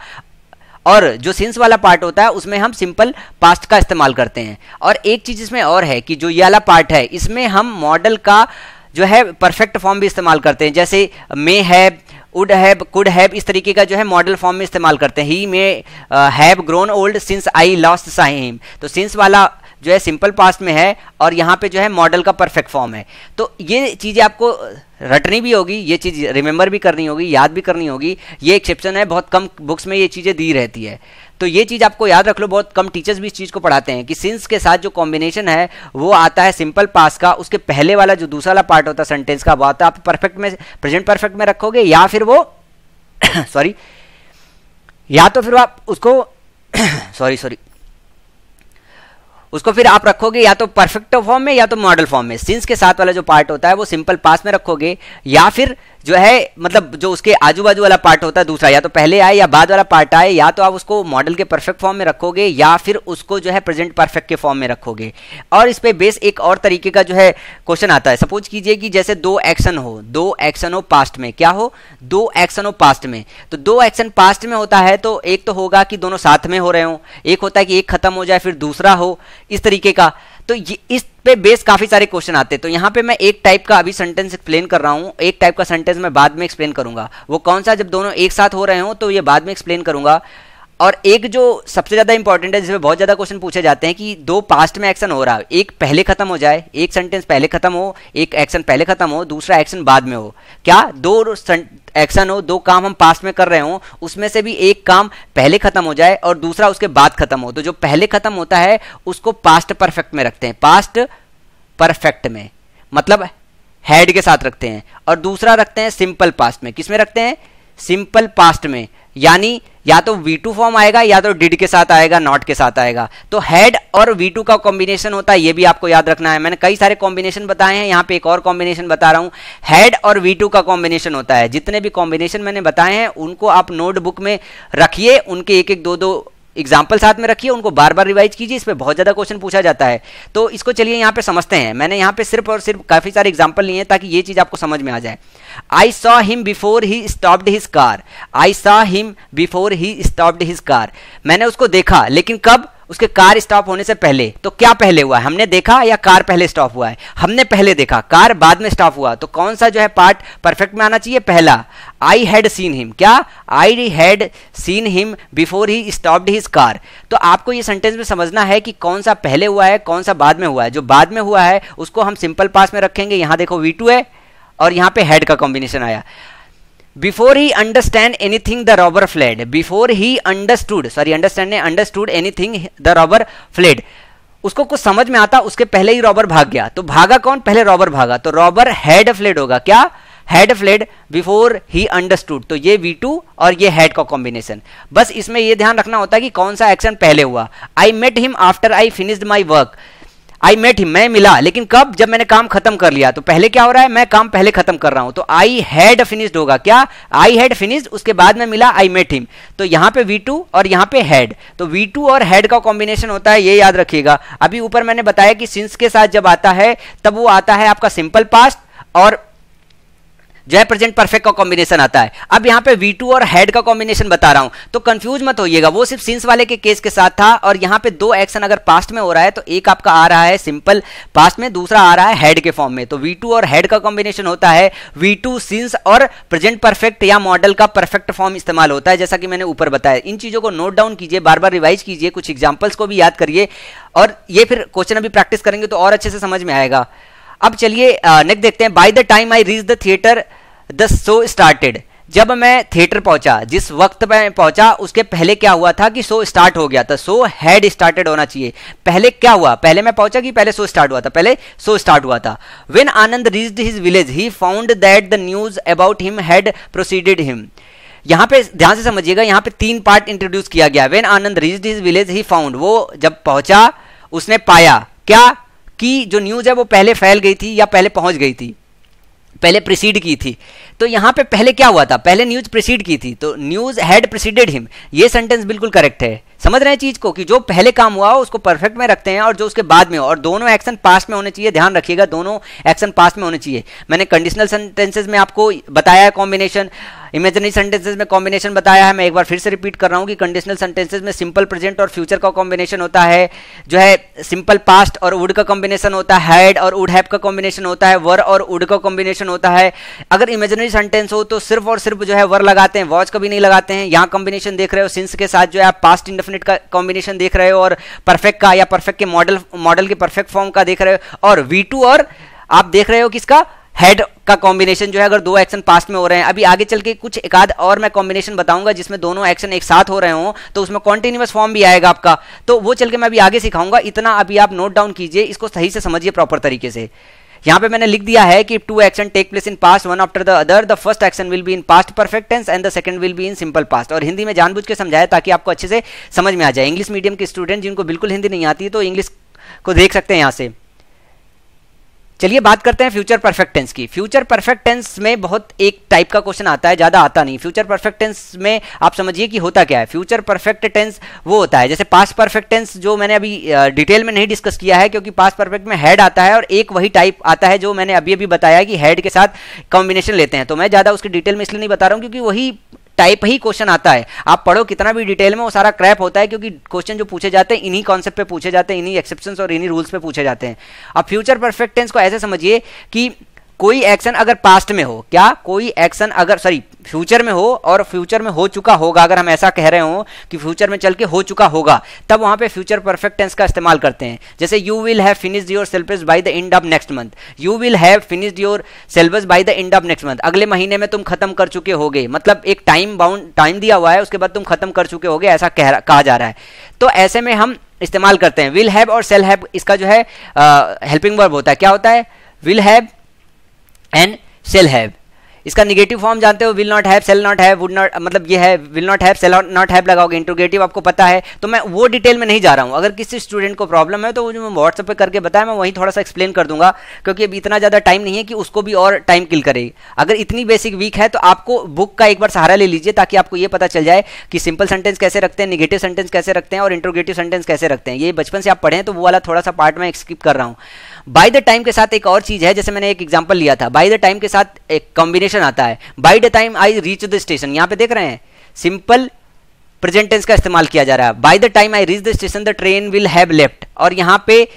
और जो सिंस वाला पार्ट होता है उसमें हम सिंपल पास्ट का इस्तेमाल करते हैं। और एक चीज इसमें और है कि जो ये वाला पार्ट है, इसमें हम मॉडल का जो है परफेक्ट फॉर्म भी इस्तेमाल करते हैं, जैसे may have, would have, could have, इस तरीके का जो है मॉडल फॉर्म में इस्तेमाल करते हैं। He may have grown old since I lost him. तो सिंस वाला जो है सिंपल पास्ट में है और यहाँ पे जो है मॉडल का परफेक्ट फॉर्म है। तो ये चीजें आपको रटनी भी होगी, ये चीज रिमेंबर भी करनी होगी, याद भी करनी होगी। ये एक्सेप्शन है, बहुत कम बुक्स में ये चीजें दी रहती है। तो ये चीज आपको याद रख लो, बहुत कम टीचर्स भी इस चीज को पढ़ाते हैं कि सिंस के साथ जो कॉम्बिनेशन है वो आता है सिंपल पास्ट का, उसके पहले वाला जो दूसरा वाला पार्ट होता है सेंटेंस का, वो आता है आप परफेक्ट में, प्रेजेंट परफेक्ट में रखोगे, या फिर वो सॉरी, या तो फिर आप उसको सॉरी उसको फिर आप रखोगे या तो परफेक्ट फॉर्म में या तो मॉडल फॉर्म में। सिंस के साथ वाला जो पार्ट होता है वो सिंपल पास्ट में रखोगे, या फिर जो है मतलब जो उसके आजू बाजू वाला पार्ट होता है दूसरा, या तो पहले आए या बाद वाला पार्ट आए, या तो आप उसको मॉडल के परफेक्ट फॉर्म में रखोगे या फिर उसको जो है प्रेजेंट परफेक्ट के फॉर्म में रखोगे। और इस पे बेस एक और तरीके का जो है क्वेश्चन आता है। सपोज कीजिए कि जैसे दो एक्शन हो पास्ट में, क्या हो? दो एक्शन हो पास्ट में। तो दो एक्शन पास्ट में होता है तो एक तो होगा कि दोनों साथ में हो रहे हो, एक होता है कि एक खत्म हो जाए फिर दूसरा हो, इस तरीके का। तो इस पे बेस काफी सारे क्वेश्चन आते हैं। तो यहाँ पे मैं एक टाइप का अभी सेंटेंस एक्सप्लेन कर रहा हूँ, एक टाइप का सेंटेंस मैं बाद में एक्सप्लेन करूंगा। वो कौन सा? जब दोनों एक साथ हो रहे हो तो ये बाद में एक्सप्लेन करूंगा। और एक जो सबसे ज्यादा इंपॉर्टेंट है जिसमें बहुत ज्यादा क्वेश्चन पूछे जाते हैं कि दो पास्ट में एक्शन हो रहा है, एक पहले खत्म हो जाए, एक सेंटेंस पहले खत्म हो, एक एक्शन पहले खत्म हो, दूसरा एक्शन बाद में हो। क्या दो एक्शन हो, दो काम हम पास्ट में कर रहे हो, उसमें से भी एक काम पहले खत्म हो जाए और दूसरा उसके बाद खत्म हो, तो जो पहले खत्म होता है उसको पास्ट परफेक्ट में रखते हैं, पास्ट परफेक्ट में मतलब हैड के साथ रखते हैं, और दूसरा रखते हैं सिंपल पास्ट में। किस में रखते हैं? सिंपल पास्ट में, यानी या तो V2 फॉर्म आएगा या तो डिड के साथ आएगा, नॉट के साथ आएगा। तो हैड और V2 का कॉम्बिनेशन होता है, ये भी आपको याद रखना है। मैंने कई सारे कॉम्बिनेशन बताए हैं, यहाँ पे एक और कॉम्बिनेशन बता रहा हूं, हैड और V2 का कॉम्बिनेशन होता है। जितने भी कॉम्बिनेशन मैंने बताए हैं उनको आप नोटबुक में रखिए, उनके एक एक दो दो एग्जाम्पल साथ में रखिए, उनको बार बार रिवाइज कीजिए, इस पे बहुत ज्यादा क्वेश्चन पूछा जाता है। तो इसको चलिए यहाँ पे समझते हैं। मैंने यहाँ पे सिर्फ और सिर्फ काफी सारे एग्जाम्पल लिए हैं ताकि ये चीज आपको समझ में आ जाए। I saw him before he stopped his car, I saw him before he stopped his car, मैंने उसको देखा, लेकिन कब? उसके कार स्टॉप होने से पहले। तो क्या पहले हुआ है, हमने देखा या कार पहले स्टॉप हुआ है? हमने पहले देखा, कार बाद में स्टॉप हुआ। तो कौन सा जो है पार्ट परफेक्ट में आना चाहिए? पहला। आई हैड सीन हिम, क्या? I had seen him before he stopped his car. तो आपको ये सेंटेंस में समझना है कि कौन सा पहले हुआ है, कौन सा बाद में हुआ है। जो बाद में हुआ है उसको हम सिंपल पास्ट में रखेंगे। यहां देखो V2 है और यहां पे हैड का कॉम्बिनेशन आया। Before he understand anything the robber fled, before he understood, sorry understand ने understood anything the robber fled, उसको कुछ समझ में आता उसके पहले ही रॉबर भाग गया। तो भागा कौन? पहले रॉबर भागा, तो रॉबर हैड फ्लेड होगा। क्या? Had fled before he understood. तो ये V2 और ये हैड का कॉम्बिनेशन। बस इसमें ये ध्यान रखना होता है कि कौन सा एक्शन पहले हुआ। I met him after I finished my work, I met him, मैं मिला, लेकिन कब? जब मैंने काम खत्म कर लिया। तो पहले क्या हो रहा है? मैं काम पहले खत्म कर रहा हूं, तो आई हैड फिनिश्ड होगा। क्या? आई हैड फिनिश्ड, उसके बाद में मिला आई मेट हिम। तो यहां पे V2 और यहां पे हैड, तो V2 और हैड का कॉम्बिनेशन होता है, ये याद रखिएगा। अभी ऊपर मैंने बताया कि सिंस के साथ जब आता है तब वो आता है आपका सिंपल पास्ट और जो है प्रेजेंट परफेक्ट का कॉम्बिनेशन आता है। अब यहाँ पे V2 और हैड का कॉम्बिनेशन बता रहा हूं, तो कंफ्यूज मत होइएगा, वो सिर्फ सिंस वाले के केस के साथ था। और यहाँ पे दो एक्शन अगर पास्ट में हो रहा है तो एक आपका आ रहा है सिंपल पास्ट में, दूसरा आ रहा है हैड के फॉर्म में। तो V2 और हैड का कॉम्बिनेशन होता है V2 सिंस और प्रेजेंट परफेक्ट या मॉडल का परफेक्ट फॉर्म इस्तेमाल होता है, जैसा कि मैंने ऊपर बताया। इन चीजों को नोट डाउन कीजिए, बार बार रिवाइज कीजिए, कुछ एग्जाम्पल्स को भी याद करिए, और ये फिर क्वेश्चन अभी प्रैक्टिस करेंगे तो और अच्छे से समझ में आएगा। अब चलिए नेक्स्ट देखते हैं। By the time I reach the theatre the show started, जब मैं थिएटर पहुंचा, जिस वक्त मैं पहुंचा उसके पहले क्या हुआ था कि शो स्टार्ट हो गया था। शो हैड स्टार्टेड होना चाहिए। पहले क्या हुआ? पहले मैं पहुंचा कि पहले शो स्टार्ट हुआ था? पहले शो स्टार्ट हुआ था। When Anand reached his village he found that the news about him had proceeded him. यहां पे ध्यान से समझिएगा, यहां पे तीन पार्ट इंट्रोड्यूस किया गया। When Anand reached his village he found, वो जब पहुंचा उसने पाया क्या? कि जो न्यूज है वो पहले फैल गई थी या पहले पहुंच गई थी, पहले प्रीसीड की थी। तो यहां पे पहले क्या हुआ था? पहले न्यूज प्रीसीड की थी, तो न्यूज हैड प्रीसीडेड हिम। ये सेंटेंस बिल्कुल करेक्ट है। समझ रहे हैं चीज को कि जो पहले काम हुआ हो उसको परफेक्ट में रखते हैं और जो उसके बाद में हो, और दोनों एक्शन पास्ट में होने चाहिए। ध्यान रखिएगा, दोनों एक्शन पास्ट में होने चाहिए। मैंने कंडीशनल सेंटेंसेस में आपको बताया है कॉम्बिनेशन, इमेजिनरी सेंटेंसेस में कॉम्बिनेशन बताया है। मैं एक बार फिर से रिपीट कर रहा हूं कि कंडीशनल सेंटेंसेस में सिंपल प्रेजेंट और फ्यूचर का कॉम्बिनेशन होता है, जो है सिंपल पास्ट और वुड का कॉम्बिनेशन होता है, हैड और वुड हैव का कॉम्बिनेशन होता है, वर और वुड का कॉम्बिनेशन होता है। अगर इमेजिनरी सेंटेंस हो तो सिर्फ और सिर्फ जो है वर लगाते हैं, वॉच कभी नहीं लगाते हैं। यहाँ कॉम्बिनेशन देख रहे हो सिंस के साथ जो है आप पास्ट इंडेफिनिट का कॉम्बिनेशन देख रहे हो, और परफेक्ट का या परफेक्ट के मॉडल के परफेक्ट फॉर्म का देख रहे हो, और V2 और आप देख रहे हो किसका? हेड का कॉम्बिनेशन जो है अगर दो एक्शन पास्ट में हो रहे हैं। अभी आगे चल के कुछ एक आध और मैं कॉम्बिनेशन बताऊंगा जिसमें दोनों एक्शन एक साथ हो रहे हो, तो उसमें कॉन्टिन्यूअस फॉर्म भी आएगा आपका, तो वो चल के मैं अभी आगे सिखाऊंगा। इतना अभी आप नोट डाउन कीजिए, इसको सही से समझिए प्रॉपर तरीके से। यहां पे मैंने लिख दिया है कि two action take place in past one after the other, the first action will be in past perfect tense and the second will be in simple past. और हिंदी में जानबूझ के समझाया ताकि आपको अच्छे से समझ में आ जाए। इंग्लिश मीडियम के स्टूडेंट जिनको बिल्कुल हिंदी नहीं आती है तो इंग्लिश को देख सकते हैं यहां से। चलिए बात करते हैं फ्यूचर परफेक्ट टेंस की। फ्यूचर परफेक्ट टेंस में बहुत एक टाइप का क्वेश्चन आता है, ज्यादा आता नहीं। फ्यूचर परफेक्ट टेंस में आप समझिए कि होता क्या है। फ्यूचर परफेक्ट टेंस वो होता है जैसे पास्ट परफेक्ट टेंस, जो मैंने अभी डिटेल में नहीं डिस्कस किया है क्योंकि पास्ट परफेक्ट में हेड आता है और एक वही टाइप आता है जो मैंने अभी अभी बताया कि हेड के साथ कॉम्बिनेशन लेते हैं। तो मैं ज्यादा उसकी डिटेल में इसलिए नहीं बता रहा हूं क्योंकि वही टाइप ही क्वेश्चन आता है। आप पढ़ो कितना भी डिटेल में, वो सारा क्रैप होता है क्योंकि क्वेश्चन जो पूछे जाते हैं इन्हीं कॉन्सेप्ट पे पूछे जाते हैं, इन्हीं एक्सेप्शंस और इन्हीं रूल्स पे पूछे जाते हैं। अब फ्यूचर परफेक्ट टेंस को ऐसे समझिए कि कोई एक्शन अगर पास्ट में हो, क्या कोई एक्शन अगर फ्यूचर में हो और फ्यूचर में हो चुका होगा, अगर हम ऐसा कह रहे हो कि फ्यूचर में चल के हो चुका होगा, तब वहां पे फ्यूचर परफेक्ट टेंस का इस्तेमाल करते हैं। जैसे you will have finished your syllabus by the end of next month, you will have finished your syllabus by the end of next month, अगले महीने में तुम खत्म कर चुके होगे, मतलब एक टाइम बाउंड टाइम दिया हुआ है, उसके बाद तुम खत्म कर चुके होगे, ऐसा कहा जा रहा है। तो ऐसे में हम इस्तेमाल करते हैं। विल हैव और शेल हैव, इसका जो है हेल्पिंग वर्ब होता है, क्या होता है, will have and shall have. इसका निगेटिव फॉर्म जानते हो, will not have, shall not have, would not, मतलब ये है will not have, shall not have लगाओगे, इंट्रोगेटिव आपको पता है, तो मैं वो डिटेल में नहीं जा रहा हूं। अगर किसी स्टूडेंट को प्रॉब्लम है तो वो जो व्हाट्सएप पे करके बताया, मैं वहीं थोड़ा सा एक्सप्लेन कर दूंगा, क्योंकि अभी इतना ज्यादा टाइम नहीं है कि उसको भी और टाइम किल करे। अगर इतनी बेसिक वीक है तो आपको बुक का एक बार सहारा ले लीजिए, ताकि आपको ये पता चल जाए कि सिंपल सेंटेंस कैसे रखते हैं, निगेटिव सेंटेंस कैसे रखते हैं और इंट्रोगेटिव सेंटेंस कैसे रखते हैं। ये बचपन से आप पढ़े हैं, तो वो वाला थोड़ा सा पार्ट में स्किप कर रहा हूं। बाय द टाइम के साथ एक और चीज है, जैसे मैंने एक एग्जांपल लिया था, बाय द टाइम के साथ एक कॉम्बिनेशन आता है, by the time I reach the station. यहां पे देख रहे हैं सिंपल प्रेजेंट टेंस का इस्तेमाल किया जा रहा है, by the time I reach the station the train will have left, और यहां पे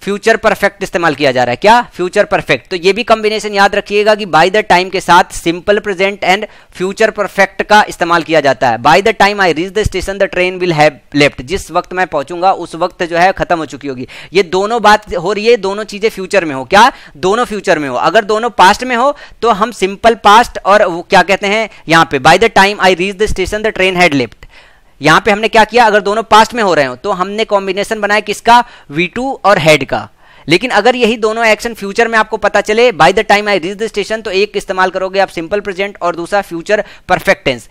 फ्यूचर परफेक्ट इस्तेमाल किया जा रहा है, क्या, फ्यूचर परफेक्ट। तो ये भी कॉम्बिनेशन याद रखिएगा कि बाय द टाइम के साथ simple present and future perfect का इस्तेमाल किया जाता है। By the time I reach the station the train will have left, जिस वक्त मैं पहुंचूंगा उस वक्त जो है खत्म हो चुकी होगी। ये दोनों बात हो रही है, दोनों चीजें फ्यूचर में हो, क्या, दोनों फ्यूचर में हो। अगर दोनों पास्ट में हो तो हम सिंपल पास्ट और वो क्या कहते हैं यहां पे, by the time I reach the station the train had left. यहां पे हमने क्या किया, अगर दोनों पास्ट में हो रहे हो तो हमने कॉम्बिनेशन बनाया किसका, V2 और हैड का। लेकिन अगर यही दोनों एक्शन फ्यूचर में आपको पता चले, by the time I reach the station, तो एक इस्तेमाल करोगे आप सिंपल प्रेजेंट और दूसरा फ्यूचर परफेक्ट टेंस।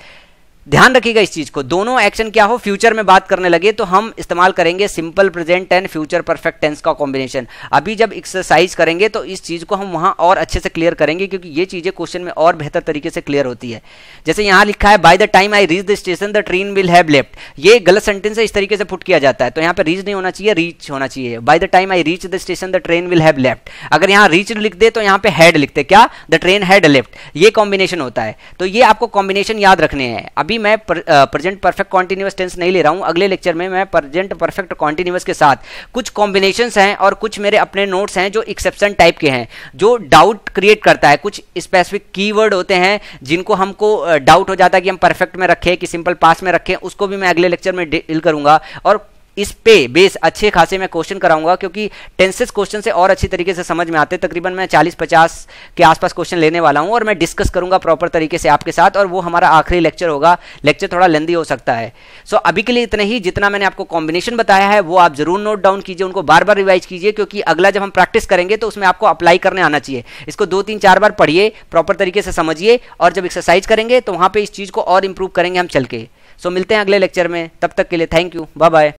ध्यान रखिएगा इस चीज को, दोनों एक्शन क्या हो, फ्यूचर में बात करने लगे तो हम इस्तेमाल करेंगे simple present and future perfect tense का कॉम्बिनेशन। अभी जब एक्सरसाइज करेंगे तो इस चीज को हम वहां और अच्छे से क्लियर करेंगे, क्योंकि ये चीजें क्वेश्चन में और बेहतर तरीके से क्लियर होती है। जैसे यहां लिखा है by the time I reach the station the train will have left, ये गलत सेंटेंस है, इस तरीके से पुट किया जाता है, तो यहाँ पे रीच नहीं होना चाहिए, रीच होना चाहिए। By the time I reach the station the train will have left, अगर यहाँ रीच लिख दे तो यहाँ पे हैड लिखते, क्या, द ट्रेन हैड लेफ्ट, ये कॉम्बिनेशन होता है। तो ये आपको कॉम्बिनेशन याद रखने हैं। अभी मैं प्रेजेंट परफेक्ट कॉन्टिन्यूअस टेंस नहीं ले रहा हूं, अगले लेक्चर में मैं प्रेजेंट परफेक्ट कॉन्टिन्यूअस के साथ कुछ कॉम्बिनेशंस हैं और कुछ मेरे अपने नोट्स हैं जो एक्सेप्शन टाइप के हैं, जो डाउट क्रिएट करता है। कुछ स्पेसिफिक कीवर्ड होते हैं जिनको हमको डाउट हो जाता है कि हम परफेक्ट में रखें कि सिंपल पास्ट में रखें, उसको भी मैं अगले लेक्चर में डील करूंगा। और इस पे बेस अच्छे खासे मैं क्वेश्चन कराऊंगा, क्योंकि टेंसेस क्वेश्चन से और अच्छी तरीके से समझ में आते हैं। तकरीबन मैं 40-50 के आसपास क्वेश्चन लेने वाला हूं और मैं डिस्कस करूंगा प्रॉपर तरीके से आपके साथ, और वो हमारा आखिरी लेक्चर होगा। लेक्चर थोड़ा लेंदी हो सकता है। सो अभी के लिए इतना ही। जितना मैंने आपको कॉम्बिनेशन बताया है वो आप जरूर नोट डाउन कीजिए, उनको बार बार रिवाइज कीजिए, क्योंकि अगला जब हम प्रैक्टिस करेंगे तो उसमें आपको अप्लाई करने आना चाहिए। इसको 2-3-4 बार पढ़िए, प्रॉपर तरीके से समझिए, और जब एक्सरसाइज करेंगे तो वहां पर इस चीज को और इंप्रूव करेंगे हम चल के। सो मिलते हैं अगले लेक्चर में, तब तक के लिए थैंक यू, बाय बाय।